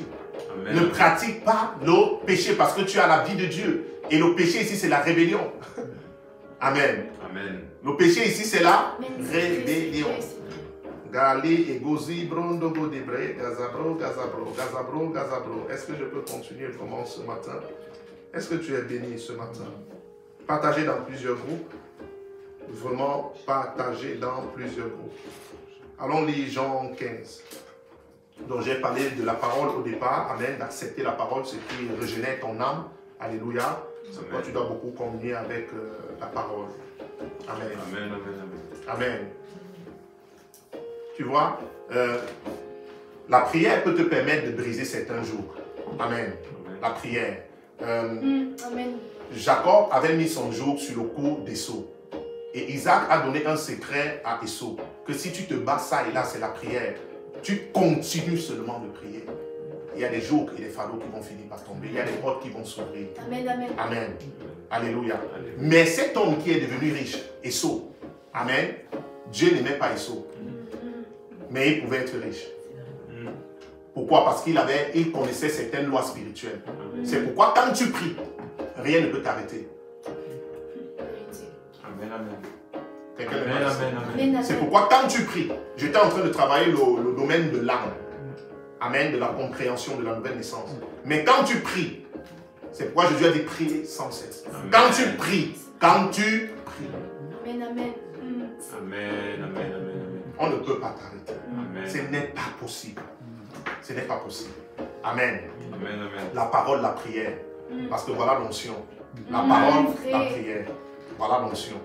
Amen. Ne pratique pas le péché parce que tu as la vie de Dieu. Et le péché ici, c'est la rébellion. Amen. Amen. Le péché ici, c'est la rébellion. Gali et Gozi, Brondo, Godebre, Gazabro, Gazabro, Gazabro, Gazabro. Est-ce que je peux continuer comment ce matin? Est-ce que tu es béni ce matin? Partagez dans plusieurs groupes. Vraiment partagez dans plusieurs groupes. Allons lire Jean 15. Donc j'ai parlé de la parole au départ. Amen. D'accepter la parole, ce qui régénère ton âme. Alléluia. C'est pourquoi tu dois beaucoup communier avec la parole. Amen. Amen, amen, amen. Amen. Tu vois, la prière peut te permettre de briser certains jours. Amen. La prière. Amen. Jacob avait mis son joug sur le cou d'Esau. Et Isaac a donné un secret à Esau. Que si tu te bats ça et là, c'est la prière. Tu continues seulement de prier. Il y a des jours et des fardeaux qui vont finir par tomber. Il y a des portes qui vont s'ouvrir. Amen, amen. Amen. Alléluia. Mais cet homme qui est devenu riche, Esau, amen, Dieu n'aimait pas Esau. Mais il pouvait être riche. Pourquoi? Parce qu'il connaissait certaines lois spirituelles. C'est pourquoi quand tu pries, rien ne peut t'arrêter. Amen, amen. Quelqu'un Amen, le pense? amen, amen. Amen, C'est amen. pourquoi quand tu pries, j'étais en train de travailler le domaine de l'âme. Amen, de la compréhension de la nouvelle naissance. Mais quand tu pries, c'est pourquoi Jésus a dit prier sans cesse. Amen. Quand tu pries, Amen, amen. Amen, amen, amen. on ne peut pas t'arrêter. Amen. Ce n'est pas possible. Ce n'est pas possible. Amen. Amen, amen. La parole, la prière. Parce que voilà l'onction. La Amen, parole, la frère. prière. Voilà l'onction.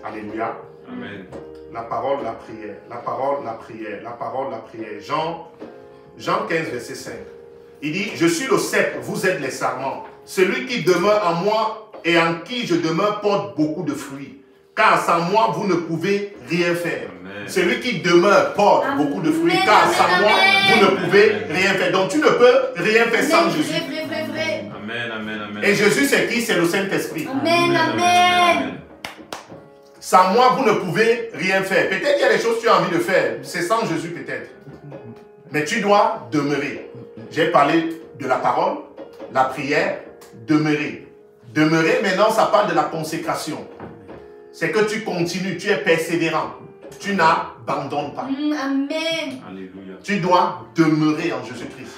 Alléluia. Amen. La parole, la prière. La parole, la prière. La parole, la prière. Jean 15, verset 5. Il dit, je suis le cep, vous êtes les sarments. Celui qui demeure en moi et en qui je demeure porte beaucoup de fruits. Car sans moi, vous ne pouvez rien faire. Amen. Celui qui demeure porte Amen. beaucoup de fruits. Amen, Car amen, sans moi, amen. vous ne pouvez rien faire. Donc tu ne peux rien faire sans Jésus. Vrai. Amen, amen, amen. Et Jésus, c'est qui? C'est le Saint-Esprit. Amen, amen. Sans moi, vous ne pouvez rien faire. Peut-être qu'il y a des choses que tu as envie de faire. C'est sans Jésus peut-être. Mais tu dois demeurer. J'ai parlé de la parole, la prière, demeurer. Demeurer, maintenant, ça parle de la consécration. C'est que tu continues, tu es persévérant. Tu n'abandonnes pas. Amen. Alléluia. Tu dois demeurer en Jésus-Christ.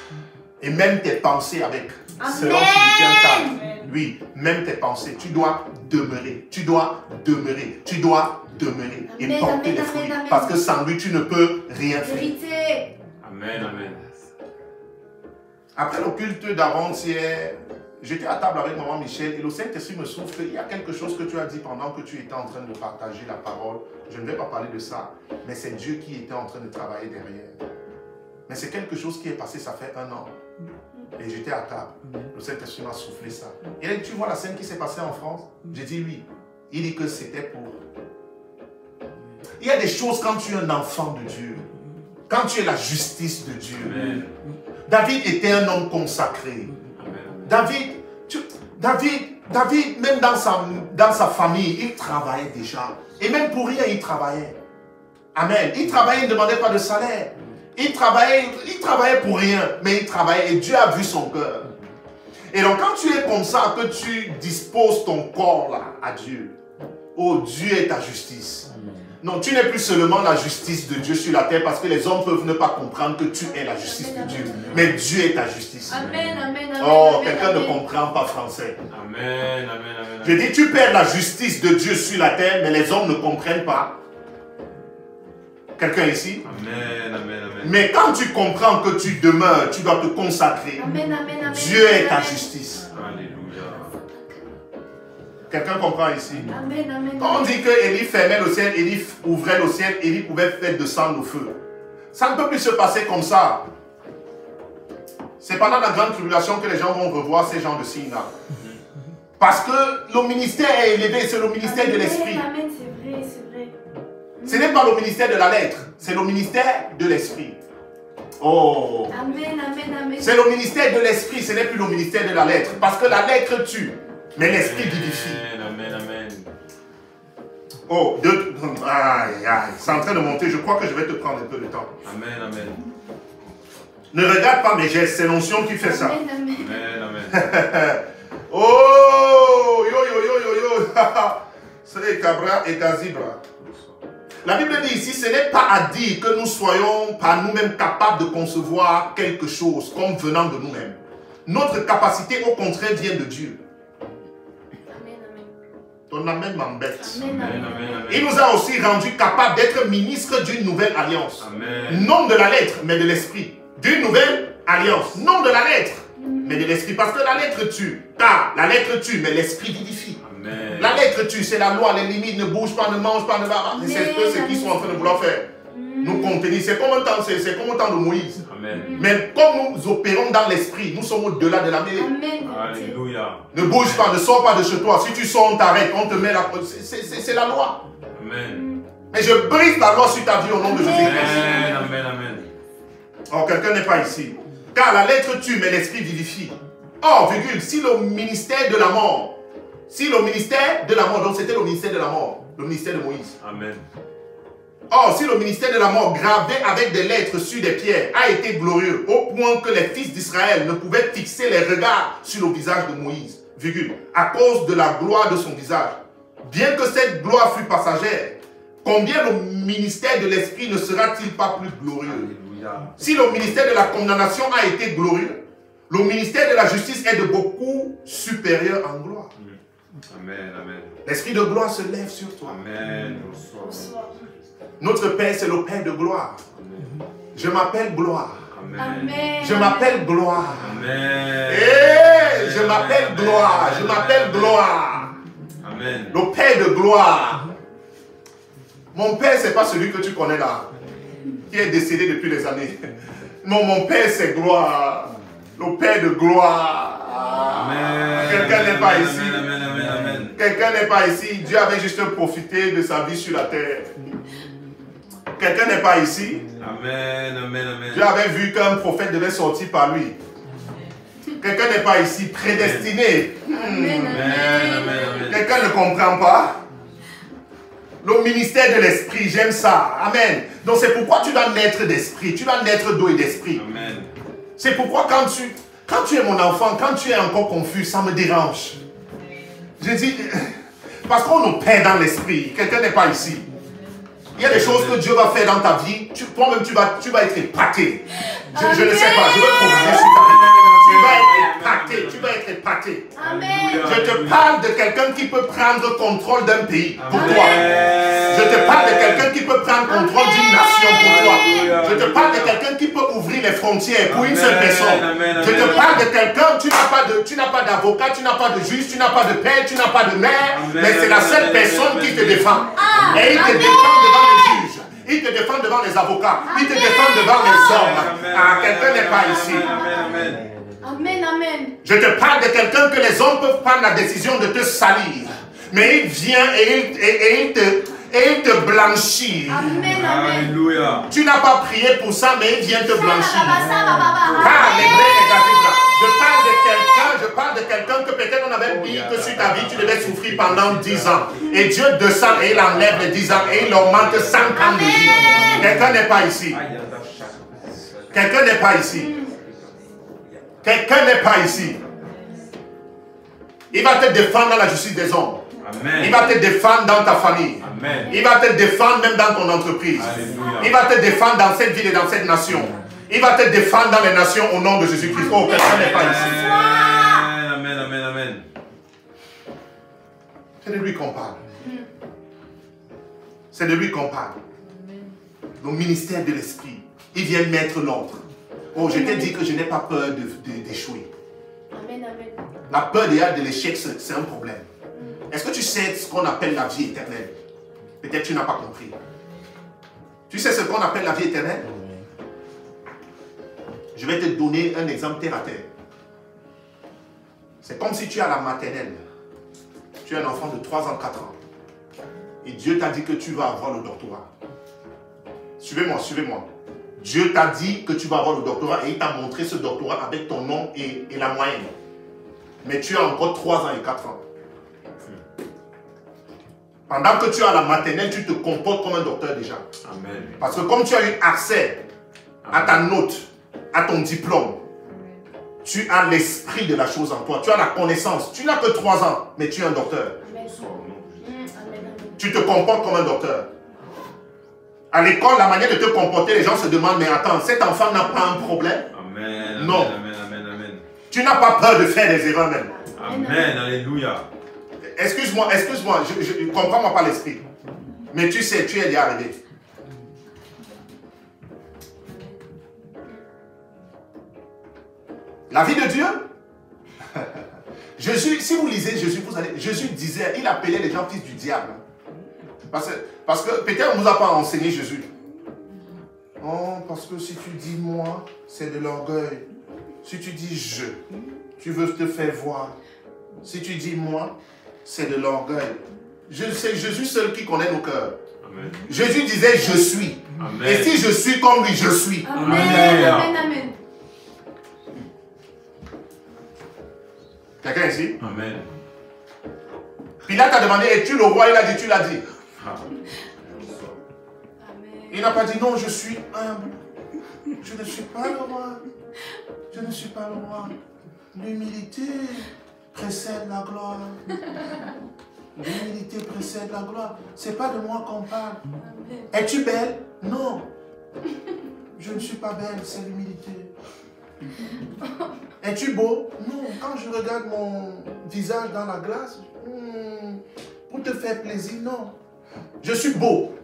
Et même tes pensées avec. Amen. Selon si tu tiens calme. Oui, même tes pensées. Tu dois demeurer. Tu dois demeurer. Tu dois demeurer. Et Amen, porter amen, des fruits. amen, amen. Parce que sans lui, tu ne peux rien faire. Vérité. Amen, amen. Après le culte d'avant-hier, j'étais à table avec maman Michel et le Saint-Esprit me souffle qu'il y a quelque chose que tu as dit pendant que tu étais en train de partager la parole. Je ne vais pas parler de ça, mais c'est Dieu qui était en train de travailler derrière. Mais c'est quelque chose qui est passé, ça fait 1 an. Et j'étais à table. Le Saint-Esprit m'a soufflé ça. Il a dit, tu vois la scène qui s'est passée en France? J'ai dit oui. Il dit que c'était pour... Il y a des choses quand tu es un enfant de Dieu, quand tu es la justice de Dieu. Amen. David était un homme consacré. Amen. David, même dans sa famille, il travaillait déjà. Et même pour rien, il travaillait. Amen. Il travaillait, il ne demandait pas de salaire. Il travaillait pour rien, mais il travaillait et Dieu a vu son cœur. Et donc quand tu es comme ça, que tu disposes ton corps là à Dieu, oh Dieu est ta justice. Non, tu n'es plus seulement la justice de Dieu sur la terre parce que les hommes peuvent ne pas comprendre que tu es la justice de Dieu. Mais Dieu est ta justice. Amen, amen, amen. Oh, amen, quelqu'un ne amen. comprend pas français. Amen, amen, amen. Je dis, tu perds la justice de Dieu sur la terre, mais les hommes ne comprennent pas. Quelqu'un ici? Amen, amen, amen. Mais quand tu comprends que tu demeures, tu dois te consacrer. Amen, amen, amen. Dieu est ta amen. justice. Alléluia. Quelqu'un comprend ici? Amen, amen. Quand on dit que Élie fermait le ciel, Élie ouvrait le ciel, Élie pouvait faire descendre le feu. Ça ne peut plus se passer comme ça. C'est pendant la grande tribulation que les gens vont revoir ces gens de signes-là. Parce que le ministère est élevé, c'est le ministère de l'esprit. Amen, c'est vrai, c'est vrai. Ce n'est pas le ministère de la lettre, c'est le ministère de l'esprit. Oh! Amen, amen, amen. C'est le ministère de l'esprit, ce n'est plus le ministère de la lettre. Parce que la lettre tue, mais l'esprit vivifie. Amen, amen. Oh, aïe, aïe, c'est en train de monter, je crois que je vais te prendre un peu de temps. Amen, amen. Ne regarde pas mes gestes, c'est l'onction qui fait ça. Amen, amen. Amen, amen. Oh, yo, yo, yo, yo, yo. C'est Cabra et Gazibra. La Bible dit ici, ce n'est pas à dire que nous soyons par nous-mêmes capables de concevoir quelque chose comme venant de nous-mêmes. Notre capacité, au contraire, vient de Dieu. Amen, amen. Ton amen m'embête. Amen, Amen, amen. amen, amen. Il nous a aussi rendu capables d'être ministres d'une nouvelle alliance. Amen. Non de la lettre, mais de l'esprit. D'une nouvelle alliance. Non de la lettre, mais de l'esprit. Parce que la lettre tue. Car la lettre tue, mais l'esprit vivifie. Amen. La lettre tue, c'est la loi, les limites, ne bouge pas, ne mange pas, ne va pas. C'est ce qu'ils sont en train de vouloir faire. Nous contenir. C'est comme au temps de Moïse. Amen. Mais comme nous opérons dans l'esprit, nous sommes au-delà de la mêlée. Amen. Alléluia. Ne bouge pas, ne sors pas de chez toi. Si tu sors, on t'arrête, on te met la... C'est la loi. Amen. Mais je brise la loi sur ta vie au nom de Jésus-Christ. Amen. Amen. Amen. Oh, quelqu'un n'est pas ici. Car la lettre tue, mais l'esprit vivifie. Oh, virgule, si le ministère de la mort, donc c'était le ministère de la mort, le ministère de Moïse. Amen. Or, si le ministère de la mort, gravé avec des lettres sur des pierres, a été glorieux, au point que les fils d'Israël ne pouvaient fixer les regards sur le visage de Moïse, virgule, à cause de la gloire de son visage. Bien que cette gloire fût passagère, combien le ministère de l'Esprit ne sera-t-il pas plus glorieux? Alléluia. Si le ministère de la condamnation a été glorieux, le ministère de la justice est de beaucoup supérieur en gloire. Amen. Amen. L'Esprit de gloire se lève sur toi. Amen. Bonsoir. Notre Père, c'est le Père de gloire. Amen. Je m'appelle gloire. Amen. Amen. Je m'appelle gloire. Amen. Hey, je m'appelle gloire. Je m'appelle gloire. Amen. Le Père de gloire. Mon Père, c'est pas celui que tu connais là, qui est décédé depuis des années. Non, mon Père, c'est gloire. Le Père de gloire. Amen. Quelqu'un n'est pas ici. Amen. Amen. Amen. Quelqu'un n'est pas ici. Dieu avait juste profité de sa vie sur la terre. Quelqu'un n'est pas ici. Amen. Amen. Amen. Dieu avait vu qu'un prophète devait sortir par lui. Quelqu'un n'est pas ici. Prédestiné. Amen. Amen. Quelqu'un ne comprend pas. Le ministère de l'esprit, j'aime ça. Amen. Donc c'est pourquoi tu dois naître d'esprit. Tu dois naître d'eau et d'esprit. Amen. C'est pourquoi quand tu es mon enfant, quand tu es encore confus, ça me dérange. Je dis, parce qu'on nous perd dans l'esprit. Quelqu'un n'est pas ici. Il y a des choses que Dieu va faire dans ta vie. Toi-même, tu vas être épaté. Je ne sais pas, je veux proviser sur ta vie. Tu vas être épaté. Tu vas être épaté. Amen. Je te parle de quelqu'un qui peut prendre contrôle d'un pays pour toi. Je te parle de quelqu'un qui peut prendre contrôle d'une nation pour toi. Je te parle de quelqu'un qui peut ouvrir les frontières pour une seule personne. Je te parle de quelqu'un, tu n'as pas d'avocat, tu n'as pas de juge, tu n'as pas de père, tu n'as pas de mère, mais c'est la seule personne qui te défend. Et il te défend devant les juges. Il te défend devant les avocats. Il te défend devant les hommes. Ah, quelqu'un n'est pas ici. Amen. Amen. Je te parle de quelqu'un que les hommes peuvent prendre la décision de te salir. Mais il vient et il te blanchit. Amen. Amen. Alléluia. Tu n'as pas prié pour ça, mais il vient te blanchir. Amen. Je parle de quelqu'un que peut-être on avait dit que sur ta vie, tu devais souffrir pendant 10 ans. Et Dieu descend et il enlève les 10 ans et il augmente 5 ans de vie. Quelqu'un n'est pas ici. Quelqu'un n'est pas ici. Quelqu'un n'est pas ici. Il va te défendre dans la justice des hommes. Amen. Il va te défendre dans ta famille. Amen. Il va te défendre même dans ton entreprise. Alléluia. Il va te défendre dans cette ville et dans cette nation. Il va te défendre dans les nations au nom de Jésus-Christ. Oh, quelqu'un n'est pas ici. Amen. Amen. Amen. C'est de lui qu'on parle. C'est de lui qu'on parle. Le ministère de l'esprit. Il vient mettre l'ordre. Oh, je t'ai dit que je n'ai pas peur d'échouer. Amen. Amen. La peur de l'échec, c'est un problème. Est-ce que tu sais ce qu'on appelle la vie éternelle? Peut-être tu n'as pas compris. Tu sais ce qu'on appelle la vie éternelle? Je vais te donner un exemple terre à terre. C'est comme si tu es à la maternelle. Tu es un enfant de 3 ans, 4 ans. Et Dieu t'a dit que tu vas avoir le doctorat. Suivez-moi, suivez-moi. Dieu t'a dit que tu vas avoir le doctorat et il t'a montré ce doctorat avec ton nom et la moyenne. Mais tu as encore 3 ans et 4 ans. Pendant que tu es à la maternelle, tu te comportes comme un docteur déjà. Amen. Parce que comme tu as eu accès à ta note, à ton diplôme, tu as l'esprit de la chose en toi. Tu as la connaissance. Tu n'as que 3 ans, mais tu es un docteur. Amen. Amen. Tu te comportes comme un docteur. À l'école, la manière de te comporter, les gens se demandent, mais attends, cet enfant n'a pas un problème? Amen. Non. Amen. Amen. Amen. Tu n'as pas peur de faire des erreurs même. Amen. Alléluia. Excuse-moi, je comprends-moi pas l'esprit. Mais tu sais, tu es déjà arrivé. La vie de Dieu, Jésus, si vous lisez Jésus, Jésus disait, il appelait les gens fils du diable. Parce que peut-être on ne vous a pas enseigné Jésus. Oh, parce que si tu dis moi, c'est de l'orgueil. Si tu dis je, tu veux te faire voir. Si tu dis moi, c'est de l'orgueil. C'est Jésus seul qui connaît nos cœurs. Amen. Jésus disait je suis. Amen. Et si je suis comme lui, je suis. Amen. Amen. Amen. Amen. Quelqu'un ici? Amen. Pilate a demandé, es-tu le roi? Il a dit, tu l'as dit. Ah. Il n'a pas dit, non, je suis humble. Je ne suis pas le roi. Je ne suis pas le roi. L'humilité précède la gloire. L'humilité précède la gloire. C'est pas de moi qu'on parle. Es-tu belle? Non. Je ne suis pas belle, c'est l'humilité. Es-tu beau? Non. Quand je regarde mon visage dans la glace, pour te faire plaisir, non. Je suis beau.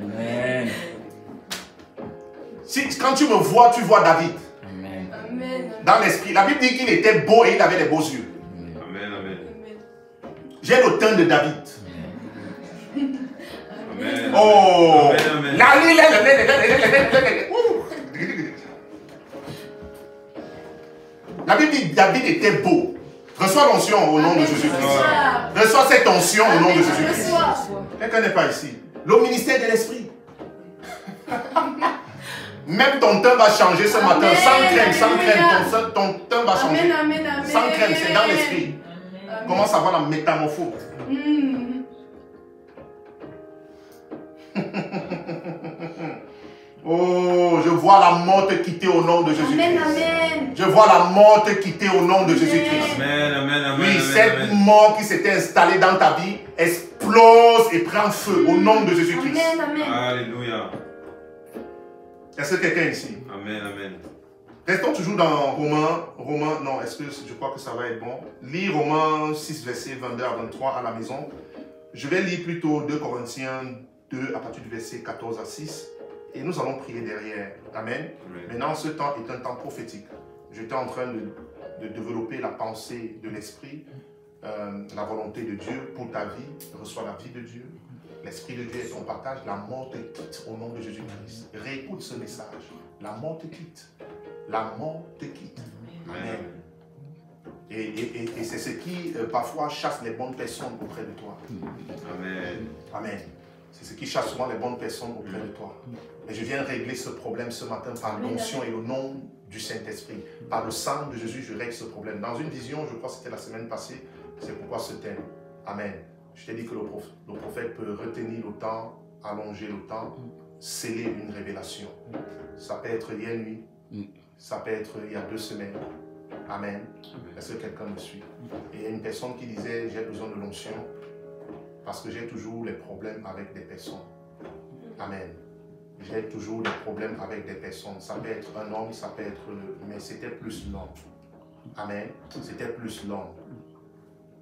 Amen. Quand tu me vois, tu vois David. Amen. Amen. Dans l'esprit. La Bible dit qu'il était beau et il avait des beaux yeux. Amen. Amen. J'ai le teint de David. Amen. Oh! Amen. La Bible dit que David était beau. Reçois l'onction au nom de Jésus-Christ. Reçois cette onction au nom de Jésus-Christ. Quelqu'un n'est pas ici. Le ministère de l'esprit. Même ton teint va changer ce matin. Sans crème, sans crème. Ton teint va changer. Amen, amen, amen. Sans crème, c'est dans l'esprit. Commence à voir la métamorphose. Oh, je vois la mort te quitter au nom de Jésus-Christ. Amen, amen. Je vois la mort te quitter au nom de Jésus-Christ. Amen. Amen. Amen. Oui, Amen. cette Amen. mort qui s'était installée dans ta vie explose et prend feu au nom de Jésus-Christ. Amen, amen. Alléluia. Est-ce que quelqu'un ici? Amen. Amen. Restons toujours dans Romains, non, est-ce que je crois que ça va être bon? Lis Romains 6, versets 22 à 23 à la maison. Je vais lire plutôt 2 Corinthiens 2 à partir du verset 14 à 6. Et nous allons prier derrière. Amen. Amen. Maintenant, ce temps est un temps prophétique. J'étais en train de développer la pensée de l'esprit, la volonté de Dieu pour ta vie. Reçois la vie de Dieu. L'esprit de Dieu est ton partage. La mort te quitte au nom de Jésus-Christ. Réécoute ce message. La mort te quitte. La mort te quitte. Amen. Et c'est ce qui parfois chasse les bonnes personnes auprès de toi. Amen. Amen. C'est ce qui chasse souvent les bonnes personnes auprès de toi. Et je viens régler ce problème ce matin par l'onction et le nom du Saint-Esprit. Par le sang de Jésus, je règle ce problème. Dans une vision, je crois que c'était la semaine passée, c'est pourquoi ce thème. Amen. Je t'ai dit que le prophète peut retenir le temps, allonger le temps, sceller une révélation. Ça peut être hier nuit, ça peut être il y a 2 semaines. Amen. Est-ce que quelqu'un me suit? Et il y a une personne qui disait, j'ai besoin de l'onction parce que j'ai toujours les problèmes avec des personnes. Amen. J'ai toujours des problèmes avec des personnes. Ça peut être un homme, ça peut être... Mais c'était plus l'homme. Amen. C'était plus l'homme.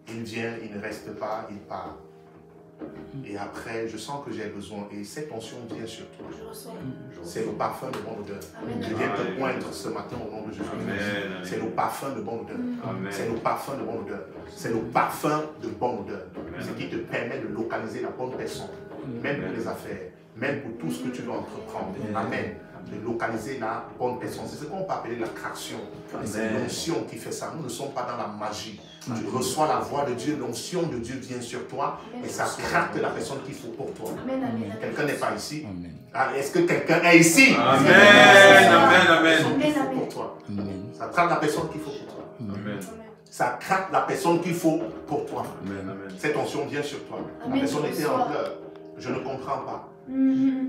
Il vient, il ne reste pas, il part. Et après, je sens que j'ai besoin. Et cette onction vient sur toi. C'est le parfum de bonne odeur. Amen. Je viens te poindre ce matin au nom de Jésus-Christ. C'est le parfum de bonne odeur. Amen. C'est le parfum de bonne odeur. C'est le parfum de bonne odeur. Ce qui te permet de localiser la bonne personne. Même pour les affaires. Même pour tout ce que tu veux entreprendre. Amen. De localiser la bonne personne. C'est ce qu'on peut appeler la traction. C'est l'onction qui fait ça. Nous ne sommes pas dans la magie. Tu reçois la voix de Dieu, l'onction de Dieu vient sur toi et ça cracte la personne qu'il faut pour toi. Quelqu'un n'est pas ici? Est-ce que quelqu'un est ici? Amen. Amen. Amen. Pour toi. Ça cracte la personne qu'il faut pour toi. Amen. Ça craque la personne qu'il faut pour toi. Amen. Cette onction vient sur toi. La Amen. personne était en pleurs. Je ne comprends pas.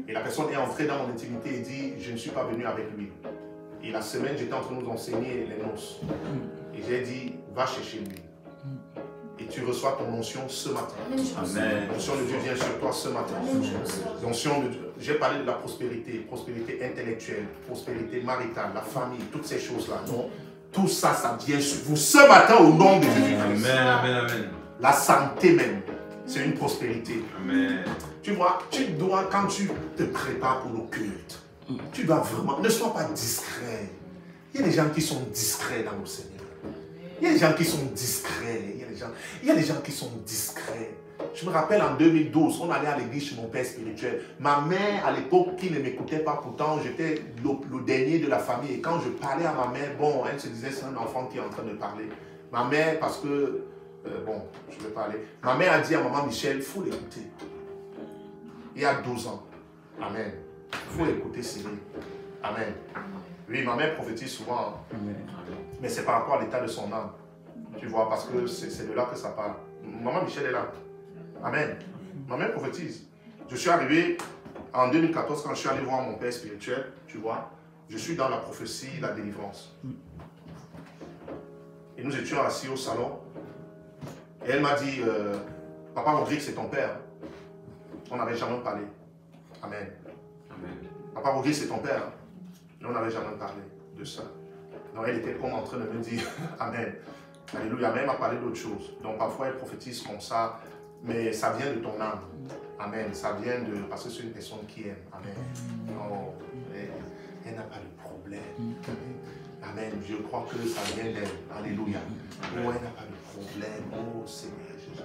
Et la personne est entrée dans mon intimité et dit, je ne suis pas venu avec lui. Et la semaine, j'étais en train de nous enseigner les noces. Et j'ai dit, va chercher lui. Et tu reçois ton onction ce matin. Amen. L'onction de Dieu vient sur toi ce matin. L'onction de Dieu. J'ai parlé de la prospérité, prospérité intellectuelle, prospérité maritale, la famille, toutes ces choses-là. Non, tout ça, ça vient sur vous ce matin au nom de Jésus. Amen. Amen. Amen. La santé même, c'est une prospérité. Amen. Tu vois, tu dois, quand tu te prépares pour le culte, tu dois vraiment, ne sois pas discret. Il y a des gens qui sont discrets dans le Seigneur. Il y a des gens qui sont discrets. Il y a des gens qui sont discrets. Je me rappelle en 2012, on allait à l'église chez mon père spirituel. Ma mère, à l'époque, qui ne m'écoutait pas, pourtant, j'étais le dernier de la famille. Et quand je parlais à ma mère, bon, elle se disait, c'est un enfant qui est en train de parler. Ma mère, parce que, bon, je vais parler. Ma mère a dit à maman Michel, il faut l'écouter. Il y a 12 ans. Amen. Il faut écouter Cyril. Amen. Oui, ma mère prophétise souvent. Amen. Mais c'est par rapport à l'état de son âme. Tu vois, parce que c'est de là que ça parle. Maman Michel est là. Amen. Ma mère prophétise. Je suis arrivé en 2014 quand je suis allé voir mon père spirituel. Tu vois, je suis dans la prophétie, la délivrance. Et nous étions assis au salon. Et elle m'a dit, Papa Rodrigue, c'est ton père. On n'avait jamais parlé. Amen. Amen. Papa Rodrigue, c'est ton père. Et on n'avait jamais parlé de ça. Donc elle était comme en train de me dire, Amen. Alléluia. Mais elle m'a parlé d'autre chose. Donc parfois elle prophétise comme ça, mais ça vient de ton âme. Amen. Ça vient de... Parce que c'est une personne qui aime. Amen. Non, elle n'a pas de problème. Amen. Je crois que ça vient d'elle. Alléluia. Oh, elle n'a pas de problème. Oh Seigneur Jésus.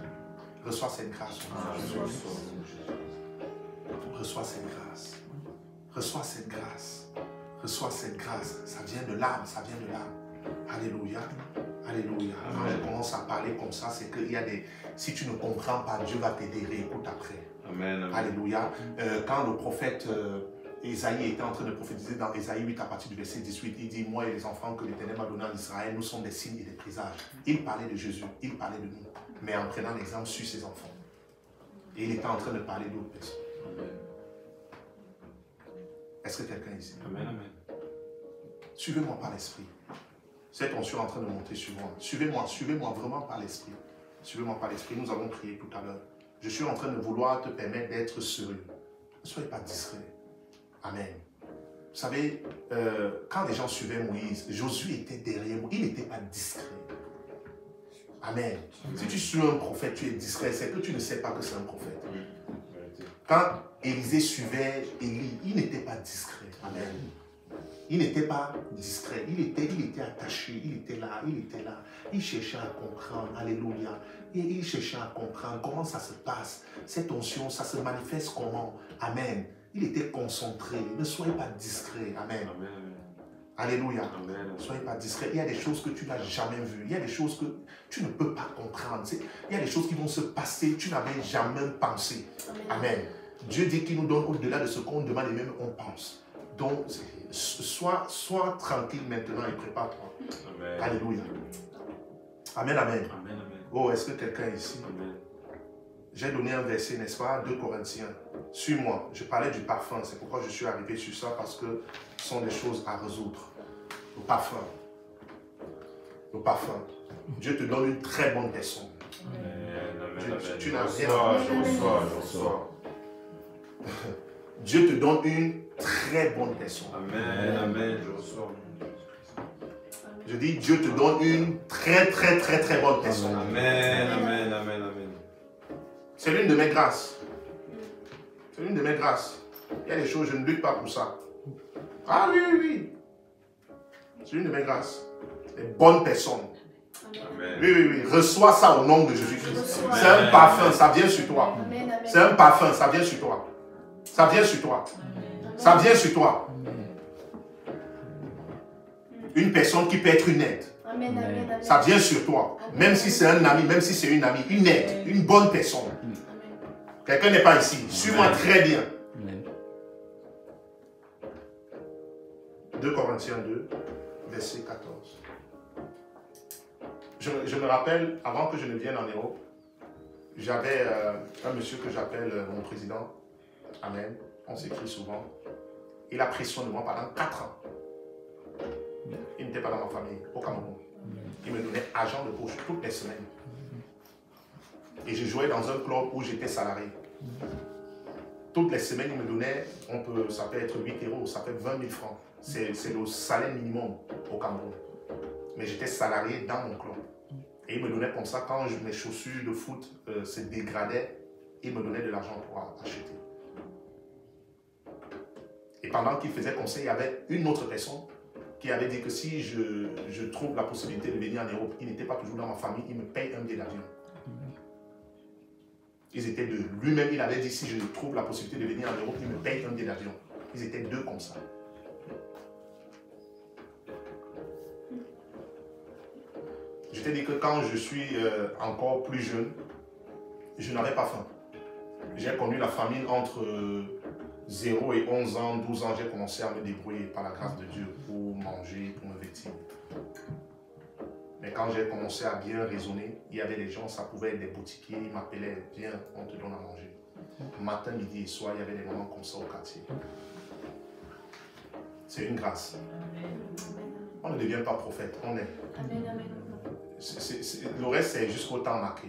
Reçois cette grâce. Reçois cette grâce. Reçois cette grâce. Reçois cette grâce. Ça vient de l'âme. Ça vient de l'âme. Alléluia. Alléluia. Quand je commence à parler comme ça, c'est qu'il y a des... Si tu ne comprends pas, Dieu va t'aider. Réécoute après. Amen, amen. Alléluia. Quand le prophète Ésaïe était en train de prophétiser dans Ésaïe 8 à partir du verset 18, il dit, moi et les enfants que l'Éternel m'a donnés en Israël, nous sommes des signes et des présages. Il parlait de Jésus, il parlait de nous, mais en prenant l'exemple sur ses enfants. Et il était en train de parler d'autres personnes. Est-ce que quelqu'un est ici? Amen, amen. Suivez-moi par l'esprit. Cette onction est en train de monter sur moi. Suivez-moi vraiment par l'esprit. Suivez-moi par l'esprit. Nous avons prié tout à l'heure. Je suis en train de vouloir te permettre d'être sérieux. Ne soyez pas discret. Amen. Vous savez, quand les gens suivaient Moïse, Josué était derrière moi. Il n'était pas discret. Amen. Si tu suis un prophète, tu es discret, c'est que tu ne sais pas que c'est un prophète. Quand Élisée suivait Élie, il n'était pas discret. Amen. Il n'était pas discret. Il était attaché. Il était là. Il cherchait à comprendre. Alléluia. Et il cherchait à comprendre comment ça se passe. Cette onction, ça se manifeste comment. Amen. Il était concentré. Ne soyez pas discret. Amen. Amen. Alléluia. Amen. Ne soyez pas discret. Il y a des choses que tu n'as jamais vues. Il y a des choses que tu ne peux pas comprendre. Il y a des choses qui vont se passer. Tu n'avais jamais pensé. Amen. Dieu dit qu'il nous donne au-delà de ce qu'on demande et même on pense. Donc, sois tranquille maintenant et prépare-toi. Alléluia. Amen, amen. Amen, amen. Oh, est-ce que quelqu'un est ici? Amen. J'ai donné un verset, n'est-ce pas? 2 Corinthiens. Suis-moi. Je parlais du parfum. C'est pourquoi je suis arrivé sur ça, parce que ce sont des choses à résoudre. Le parfum. Le parfum. Dieu te donne une très bonne personne. Amen. Tu n'as rien Je reçois. Dieu te donne une très bonne personne. Amen, amen, je reçois. Je dis, Dieu te donne une très bonne personne. Amen, amen, amen, amen. C'est l'une de mes grâces. C'est l'une de mes grâces. Il y a des choses, je ne lutte pas pour ça. Ah oui. C'est l'une de mes grâces. Des bonnes personnes. Amen. Oui. Reçois ça au nom de Jésus-Christ. C'est un parfum, ça vient sur toi. C'est un parfum, ça vient sur toi. Ça vient sur toi. Ça vient sur toi. Une personne qui peut être une aide. Ça vient sur toi. Même si c'est un ami, même si c'est une amie, une aide, une bonne personne. Quelqu'un n'est pas ici. Suis-moi très bien. 2 Corinthiens 2, verset 14. Je me rappelle, avant que je ne vienne en Europe, j'avais un monsieur que j'appelle mon président. Amen. On s'écrit souvent. Il a pris soin de moi pendant 4 ans. Il n'était pas dans ma famille, au Cameroun. Il me donnait argent de poche toutes les semaines. Et je jouais dans un club où j'étais salarié. Toutes les semaines, il me donnait, ça peut être 8 €, ça fait 20 000 francs. C'est le salaire minimum au Cameroun. Mais j'étais salarié dans mon club. Et il me donnait comme ça, quand mes chaussures de foot se dégradaient, il me donnait de l'argent pour acheter. Et pendant qu'il faisait comme ça, il y avait une autre personne qui avait dit que si je trouve la possibilité de venir en Europe, il n'était pas toujours dans ma famille, il me paye un billet d'avion. Ils étaient deux. Lui-même, il avait dit si je trouve la possibilité de venir en Europe, il me paye un billet d'avion. Ils étaient deux comme ça. Je t'ai dit que quand je suis encore plus jeune, je n'avais pas faim. J'ai connu la famine entre 0 et 11 ans, 12 ans, j'ai commencé à me débrouiller par la grâce de Dieu pour manger, pour me vêtir. Mais quand j'ai commencé à bien raisonner, il y avait des gens, ça pouvait être des boutiquiers, ils m'appelaient, viens, on te donne à manger. Matin, midi et soir, il y avait des moments comme ça au quartier. C'est une grâce. On ne devient pas prophète, on est. Amen, amen. Le reste, c'est jusqu'au temps marqué.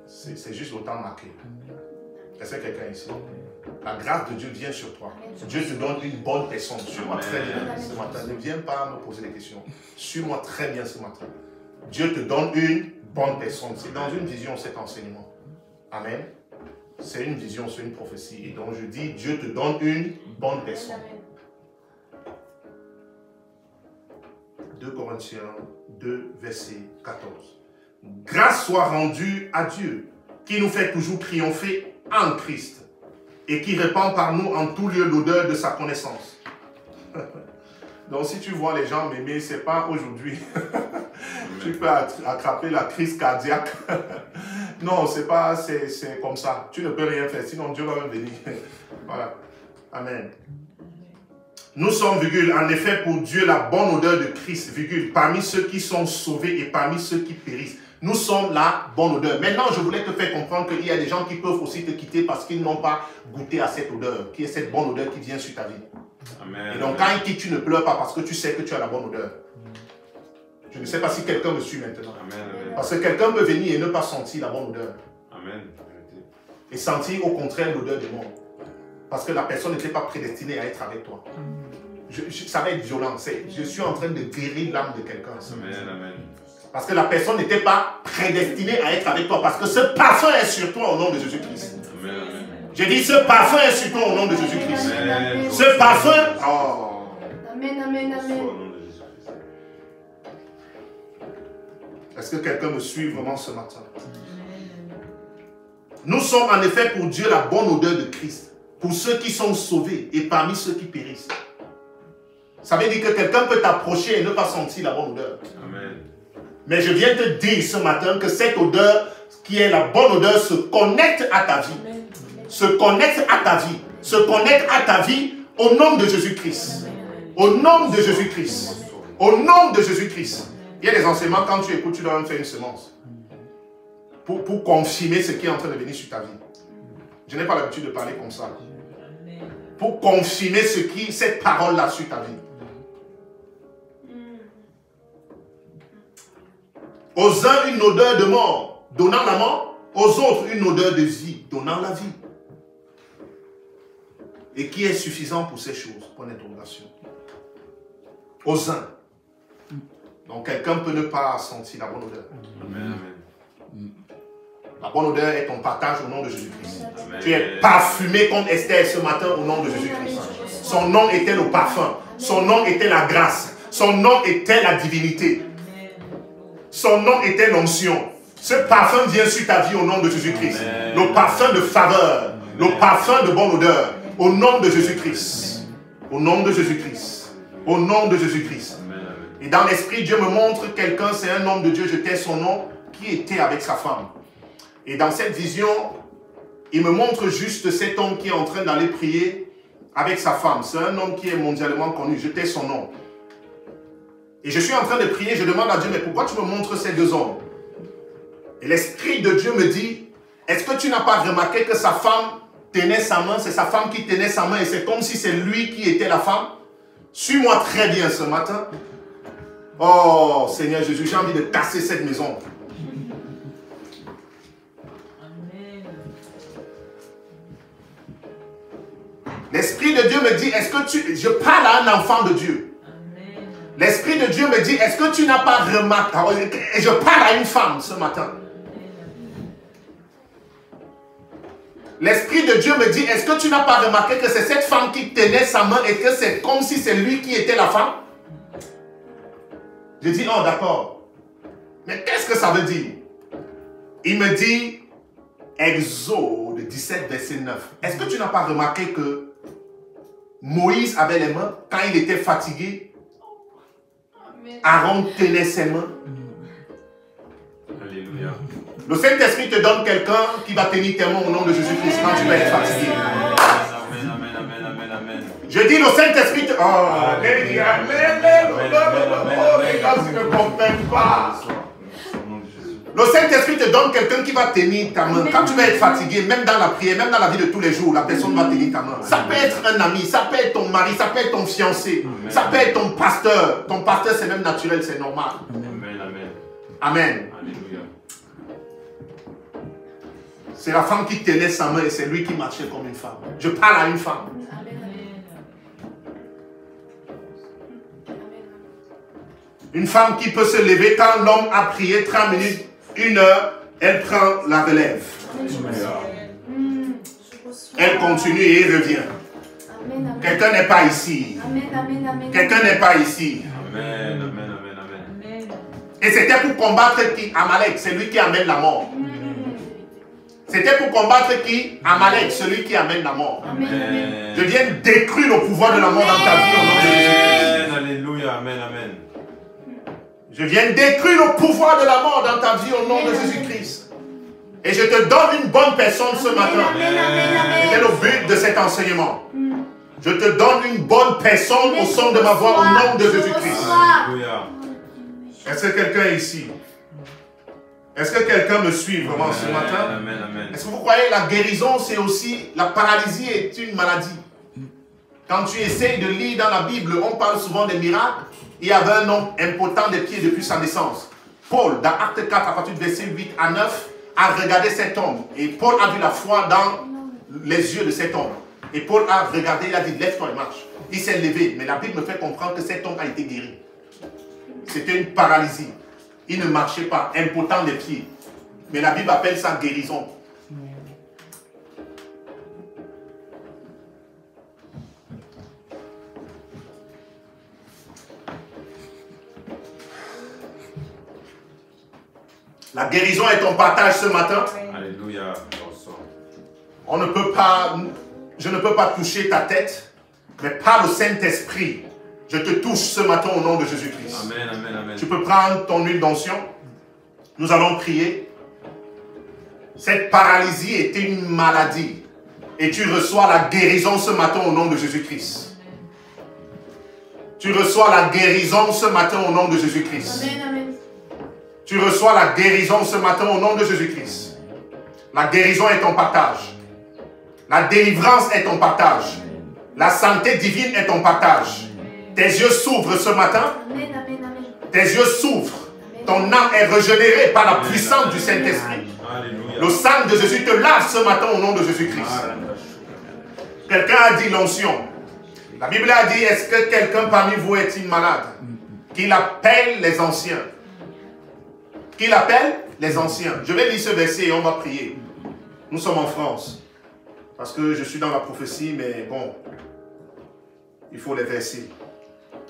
C'est juste au temps marqué. Est-ce que quelqu'un ici? La grâce de Dieu vient sur toi. Dieu te donne une bonne personne. Suis-moi très bien ce matin. Ne viens pas me poser des questions. Suis-moi très bien ce matin. Dieu te donne une bonne personne. C'est dans une vision cet enseignement. Amen. C'est une vision, c'est une prophétie. Et donc je dis, Dieu te donne une bonne personne. 2 Corinthiens 2, verset 14. Grâce soit rendue à Dieu, qui nous fait toujours triompher en Christ et qui répand par nous en tout lieu l'odeur de sa connaissance. Donc si tu vois les gens m'aimer, ce n'est pas aujourd'hui. Tu peux attraper la crise cardiaque. Non, c'est pas, c'est comme ça. Tu ne peux rien faire, sinon Dieu va même venir. Voilà. Amen. Nous sommes, virgule, en effet pour Dieu la bonne odeur de Christ, virgule, parmi ceux qui sont sauvés et parmi ceux qui périssent. Nous sommes la bonne odeur. Maintenant, je voulais te faire comprendre qu'il y a des gens qui peuvent aussi te quitter parce qu'ils n'ont pas goûté à cette odeur, qui est cette bonne odeur qui vient sur ta vie. Amen. Et donc, quand ils quittent, tu ne pleures pas parce que tu sais que tu as la bonne odeur. Je ne sais pas si quelqu'un me suit maintenant. Amen. Parce que quelqu'un peut venir et ne pas sentir la bonne odeur. Amen. Et sentir au contraire l'odeur de mort. Parce que la personne n'était pas prédestinée à être avec toi. Ça va être violent. Je suis en train de guérir l'âme de quelqu'un. Amen. Parce que la personne n'était pas prédestinée à être avec toi. Parce que ce parfum est sur toi au nom de Jésus-Christ. J'ai dit ce parfum est sur toi au nom de Jésus-Christ. Ce parfum... Oh. Amen, amen, amen. Est-ce que quelqu'un me suit vraiment ce matin? Nous sommes en effet pour Dieu la bonne odeur de Christ. Pour ceux qui sont sauvés et parmi ceux qui périssent. Ça veut dire que quelqu'un peut t'approcher et ne pas sentir la bonne odeur. Amen. Mais je viens te dire ce matin que cette odeur, qui est la bonne odeur, se connecte à ta vie. Amen. Se connecte à ta vie. Se connecte à ta vie au nom de Jésus-Christ. Au nom de Jésus-Christ. Au nom de Jésus-Christ. Il y a des enseignements, quand tu écoutes, tu dois même faire une semence. Pour confirmer ce qui est en train de venir sur ta vie. Je n'ai pas l'habitude de parler comme ça. Pour confirmer cette parole-là sur ta vie. Aux uns, une odeur de mort, donnant la mort. Aux autres, une odeur de vie, donnant la vie. Et qui est suffisant pour ces choses? Point d'interrogation. Aux uns. Donc, quelqu'un peut ne pas sentir la bonne odeur. Amen. La bonne odeur est ton partage au nom de Jésus-Christ. Tu es parfumé comme Esther ce matin au nom de Jésus-Christ. Son nom était le parfum. Son nom était la grâce. Son nom était la divinité. Son nom était l'onction. Ce parfum vient sur ta vie au nom de Jésus-Christ. Le parfum de faveur. Le parfum de bonne odeur. Au nom de Jésus-Christ. Au nom de Jésus-Christ. Au nom de Jésus-Christ. Et dans l'esprit, Dieu me montre quelqu'un, c'est un homme de Dieu, je tais son nom, qui était avec sa femme. Et dans cette vision, il me montre juste cet homme qui est en train d'aller prier avec sa femme. C'est un homme qui est mondialement connu, je tais son nom. Et je suis en train de prier, je demande à Dieu, mais pourquoi tu me montres ces deux hommes? Et l'Esprit de Dieu me dit, est-ce que tu n'as pas remarqué que sa femme tenait sa main, c'est sa femme qui tenait sa main et c'est comme si c'est lui qui était la femme? Suis-moi très bien ce matin. Oh Seigneur Jésus, j'ai envie de casser cette maison. L'Esprit de Dieu me dit, est-ce que tu... Je parle à un enfant de Dieu. L'Esprit de Dieu me dit, est-ce que tu n'as pas remarqué... Et je parle à une femme ce matin. L'Esprit de de Dieu me dit, est-ce que tu n'as pas remarqué que c'est cette femme qui tenait sa main et que c'est comme si c'est lui qui était la femme? Je dis, oh d'accord. Mais qu'est-ce que ça veut dire? Il me dit, Exode 17, verset 9. Est-ce que tu n'as pas remarqué que Moïse avait les mains quand il était fatigué? Aaron tenait ses mains. Alléluia. Le Saint-Esprit te donne quelqu'un qui va tenir tes mains au nom de Jésus-Christ quand tu vas être fatigué. Amen, amen, amen, amen, amen. Je dis, le Saint-Esprit te... Oh, les gars, ils ne comprennent pas. Le Saint-Esprit te donne quelqu'un qui va tenir ta main. Quand tu vas être fatigué, même dans la prière, même dans la vie de tous les jours, la personne va tenir ta main. Ça peut être un ami, ça peut être ton mari, ça peut être ton fiancé, ça peut être ton pasteur. Ton pasteur, c'est même naturel, c'est normal. Amen, amen. Amen. Alléluia. C'est la femme qui tenait sa main et c'est lui qui marchait comme une femme. Je parle à une femme. Une femme qui peut se lever quand l'homme a prié 30 minutes, 1 heure, elle prend la relève. Elle continue et elle revient. Quelqu'un n'est pas ici. Quelqu'un n'est pas ici. Amen, amen, amen, amen. Et c'était pour combattre qui? Amalek, c'est lui qui amène la mort. C'était pour combattre qui? Amalek, celui qui amène la mort. Amen. Je viens détruire le pouvoir de la mort dans ta vie au nom de Jésus-Christ. Amen, alléluia, amen, amen. Je viens détruire le pouvoir de la mort dans ta vie au nom de Jésus-Christ. Et je te donne une bonne personne ce matin. C'était le but de cet enseignement. Je te donne une bonne personne au son de ma voix au nom de Jésus-Christ. Alléluia. Est-ce que quelqu'un est ici? Est-ce que quelqu'un me suit vraiment ce matin? Amen, amen. Est-ce que vous croyez que la guérison, c'est aussi... La paralysie est une maladie. Quand tu essayes de lire dans la Bible, on parle souvent des miracles. Il y avait un homme impotent des pieds depuis sa naissance. Paul, dans Acte 4, à partir du verset 8 à 9, a regardé cet homme. Et Paul a vu la foi dans les yeux de cet homme. Et Paul a regardé, il a dit, lève-toi et marche. Il s'est levé, mais la Bible me fait comprendre que cet homme a été guéri. C'était une paralysie. Il ne marchait pas, impotent des pieds. Mais la Bible appelle ça guérison. La guérison est ton partage ce matin. Alléluia. On ne peut pas, je ne peux pas toucher ta tête, mais par le Saint-Esprit, je te touche ce matin au nom de Jésus-Christ. Amen, amen, amen. Tu peux prendre ton huile d'onction. Nous allons prier. Cette paralysie était une maladie. Et tu reçois la guérison ce matin au nom de Jésus-Christ. Tu reçois la guérison ce matin au nom de Jésus-Christ. Tu reçois la guérison ce matin au nom de Jésus-Christ. La guérison est ton partage. La délivrance est ton partage. La santé divine est ton partage. Tes yeux s'ouvrent ce matin. Tes yeux s'ouvrent. Ton âme est régénérée par la puissance du Saint-Esprit. Le sang de Jésus te lave ce matin au nom de Jésus-Christ. Quelqu'un a dit l'onction. La Bible a dit, est-ce que quelqu'un parmi vous est-il malade? Qu'il appelle les anciens. Qu'il appelle les anciens. Je vais lire ce verset et on va prier. Nous sommes en France. Parce que je suis dans la prophétie, mais bon, il faut les versets.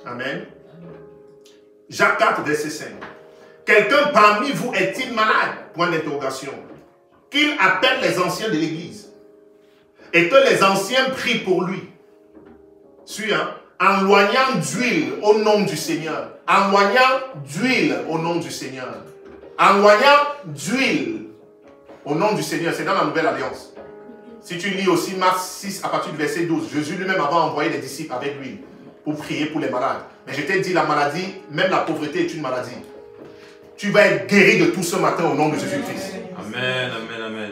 Amen. Jacques 4, verset 5. Quelqu'un parmi vous est-il malade? Point d'interrogation. Qu'il appelle les anciens de l'église. Et que les anciens prient pour lui. Suis, hein? En loignant d'huile au nom du Seigneur. En loignant d'huile au nom du Seigneur. En loignant d'huile au nom du Seigneur. C'est dans la Nouvelle Alliance. Si tu lis aussi Marc 6 à partir du verset 12, Jésus lui-même avait envoyé des disciples avec lui pour prier pour les malades. Mais je t'ai dit, la maladie, même la pauvreté est une maladie. Tu vas être guéri de tout ce matin au nom de Jésus-Christ. Amen, amen, amen.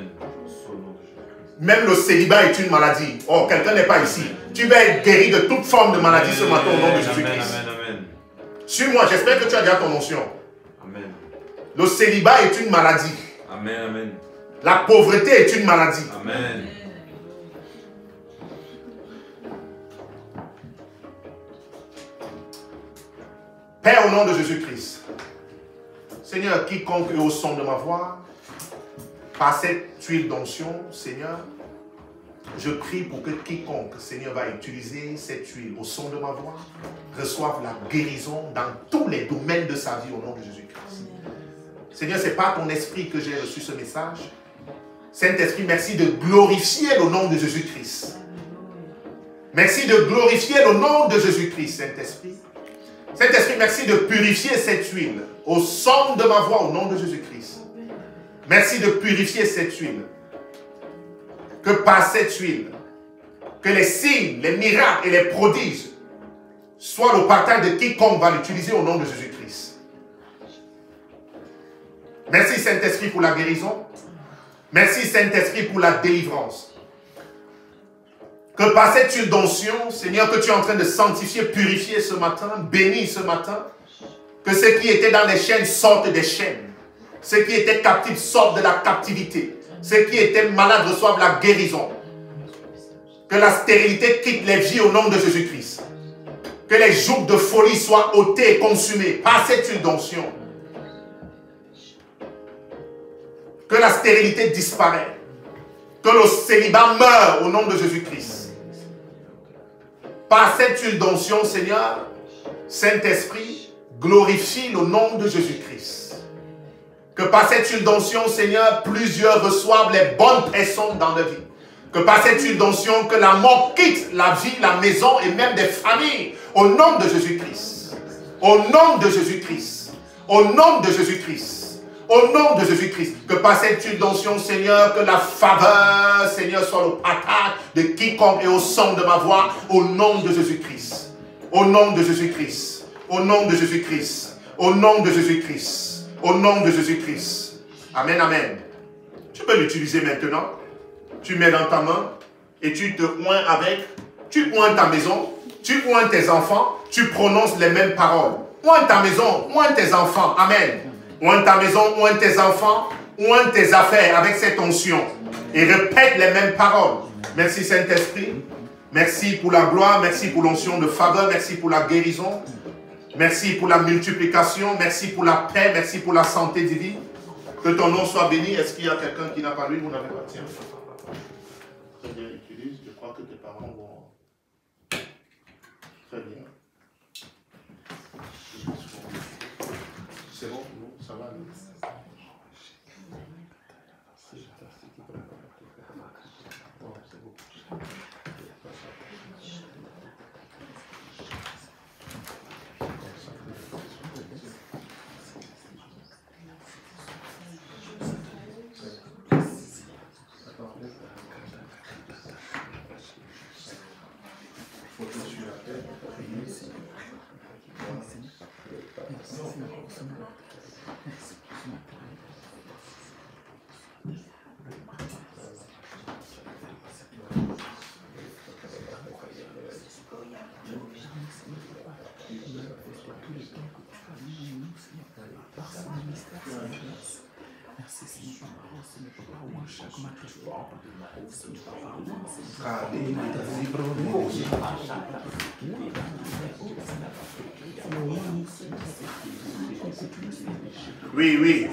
Même le célibat est une maladie. Oh, quelqu'un n'est pas ici. Tu vas être guéri de toute forme de maladie ce matin au nom de Jésus-Christ. Amen, amen. Suis-moi, j'espère que tu as déjà ton onction. Amen. Le célibat est une maladie. Amen, amen. La pauvreté est une maladie. Amen. Père, au nom de Jésus-Christ, Seigneur, quiconque est au son de ma voix, par cette huile d'onction, Seigneur, Je prie pour que quiconque, Seigneur, va utiliser cette huile au son de ma voix, reçoive la guérison dans tous les domaines de sa vie au nom de Jésus-Christ. Seigneur, ce n'est pas ton esprit que j'ai reçu ce message. Saint-Esprit, merci de glorifier le nom de Jésus-Christ. Merci de glorifier le nom de Jésus-Christ, Saint-Esprit. Saint-Esprit, merci de purifier cette huile au son de ma voix au nom de Jésus-Christ. Merci de purifier cette huile. Que par cette huile, que les signes, les miracles et les prodiges soient le partage de quiconque va l'utiliser au nom de Jésus-Christ. Merci Saint-Esprit pour la guérison. Merci Saint-Esprit pour la délivrance. Que par cette huile d'onction, Seigneur, que tu es en train de sanctifier, purifier ce matin, bénir ce matin, que ceux qui étaient dans les chaînes sortent des chaînes. Ceux qui étaient captifs sortent de la captivité. Ceux qui étaient malades reçoivent la guérison. Que la stérilité quitte les vies au nom de Jésus-Christ. Que les jougs de folie soient ôtés et consumés par cette huile d'onction. Que la stérilité disparaisse. Que le célibat meure au nom de Jésus-Christ. Par cette huile d'onction, Seigneur, Saint-Esprit, glorifie le nom de Jésus-Christ. Que par cette huile d'onction, Seigneur, plusieurs reçoivent les bonnes personnes dans leur vie. Que par cette huile d'onction, que la mort quitte la vie, la maison et même des familles. Au nom de Jésus-Christ. Au nom de Jésus-Christ. Au nom de Jésus-Christ. Au nom de Jésus-Christ. Que par cette huile d'onction, Seigneur, que la faveur, Seigneur, soit le partage de quiconque et au son de ma voix. Au nom de Jésus-Christ. Au nom de Jésus-Christ. Au nom de Jésus-Christ. Au nom de Jésus-Christ. Au nom de Jésus-Christ. Amen, amen. Tu peux l'utiliser maintenant. Tu mets dans ta main et tu te oins avec. Tu oins ta maison. Tu oins tes enfants. Tu prononces les mêmes paroles. Oins ta maison. Oins tes enfants. Amen. Oins ta maison. Oins tes enfants. Oins tes affaires avec cette onction. Et répète les mêmes paroles. Merci Saint-Esprit. Merci pour la gloire. Merci pour l'onction de faveur. Merci pour la guérison. Merci pour la multiplication, merci pour la paix, merci pour la santé divine. Que ton nom soit béni. Est-ce qu'il y a quelqu'un qui n'a pas lu? Vous n'avez pas? Tiens. Très bien, utilise. Je crois que tes parents vont... Très bien. C'est bon? Ça va? C'est bon. Oui, oui.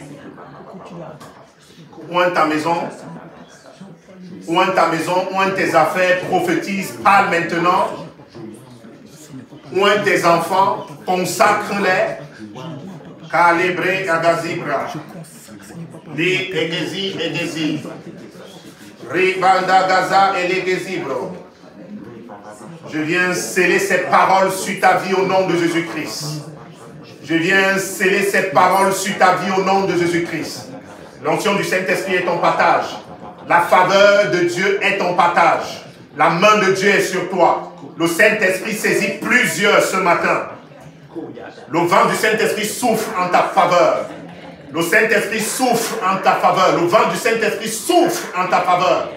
Oins ta maison. Oins ta maison, oins tes affaires, prophétise, parle maintenant. Oins tes enfants, consacre-les. Calibré, agazibra. Li egezi egezi. Ribanda gaza et legezibro. Je viens sceller ces paroles sur ta vie au nom de Jésus-Christ. Je viens sceller ces paroles sur ta vie au nom de Jésus-Christ. L'onction du Saint-Esprit est ton partage. La faveur de Dieu est ton partage. La main de Dieu est sur toi. Le Saint-Esprit saisit plusieurs ce matin. Le vent du Saint-Esprit souffle en ta faveur. Le Saint-Esprit souffle en ta faveur. Le vent du Saint-Esprit souffle en ta faveur.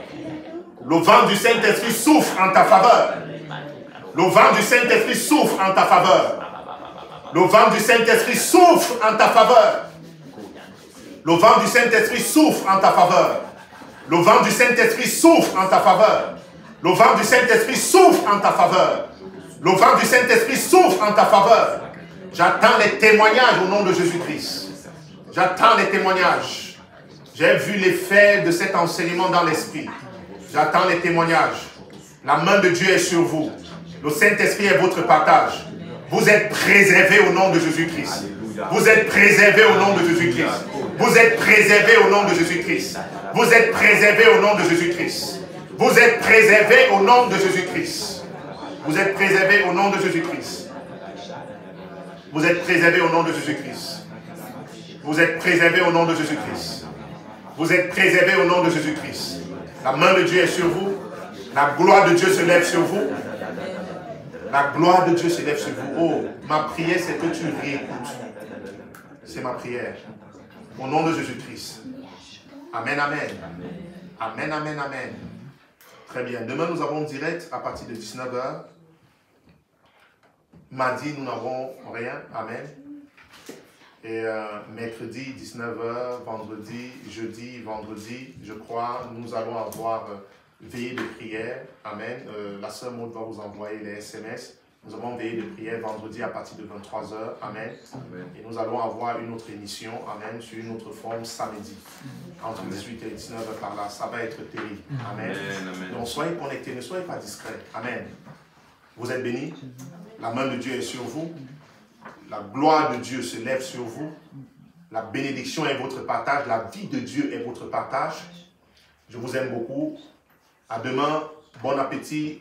Le vent du Saint-Esprit souffle en ta faveur. Le vent du Saint-Esprit souffle en ta faveur. Le vent du Saint-Esprit souffle en ta faveur. Le vent du Saint-Esprit souffle en ta faveur. Le vent du Saint-Esprit souffle en ta faveur. Le vent du Saint-Esprit souffle en ta faveur. Le vent du Saint-Esprit souffle en ta faveur. J'attends les témoignages au nom de Jésus-Christ. J'attends les témoignages. J'ai vu l'effet de cet enseignement dans l'esprit. J'attends les témoignages. La main de Dieu est sur vous. Le Saint-Esprit est votre partage. Vous êtes préservés au nom de Jésus-Christ. Vous êtes préservés au nom de Jésus-Christ. Vous êtes préservés au nom de Jésus-Christ. Vous êtes préservés au nom de Jésus-Christ. Vous êtes préservés au nom de Jésus-Christ. Vous êtes préservés au nom de Jésus-Christ. Vous êtes préservés au nom de Jésus-Christ. Vous êtes préservés au nom de Jésus-Christ. Vous êtes préservés au nom de Jésus-Christ. La main de Dieu est sur vous. La gloire de Dieu se lève sur vous. La gloire de Dieu se lève sur vous. Oh, ma prière, c'est que tu réécoutes. C'est ma prière. Au nom de Jésus-Christ. Amen, amen. Amen, amen, amen. Très bien. Demain, nous avons direct à partir de 19h. Mardi, nous n'avons rien. Amen. Et mercredi, 19h, vendredi, jeudi, vendredi, je crois, nous allons avoir veillée de prière. Amen. La sœur Maud va vous envoyer les SMS. Nous avons veillée de prière vendredi à partir de 23h. Amen. Amen. Et nous allons avoir une autre émission. Amen. Sur une autre forme samedi. Entre 18 et 19h par là. Ça va être terrible. Amen. Amen. Donc soyez connectés. Ne soyez pas discrets. Amen. Vous êtes bénis. La main de Dieu est sur vous. La gloire de Dieu se lève sur vous. La bénédiction est votre partage. La vie de Dieu est votre partage. Je vous aime beaucoup. À demain. Bon appétit.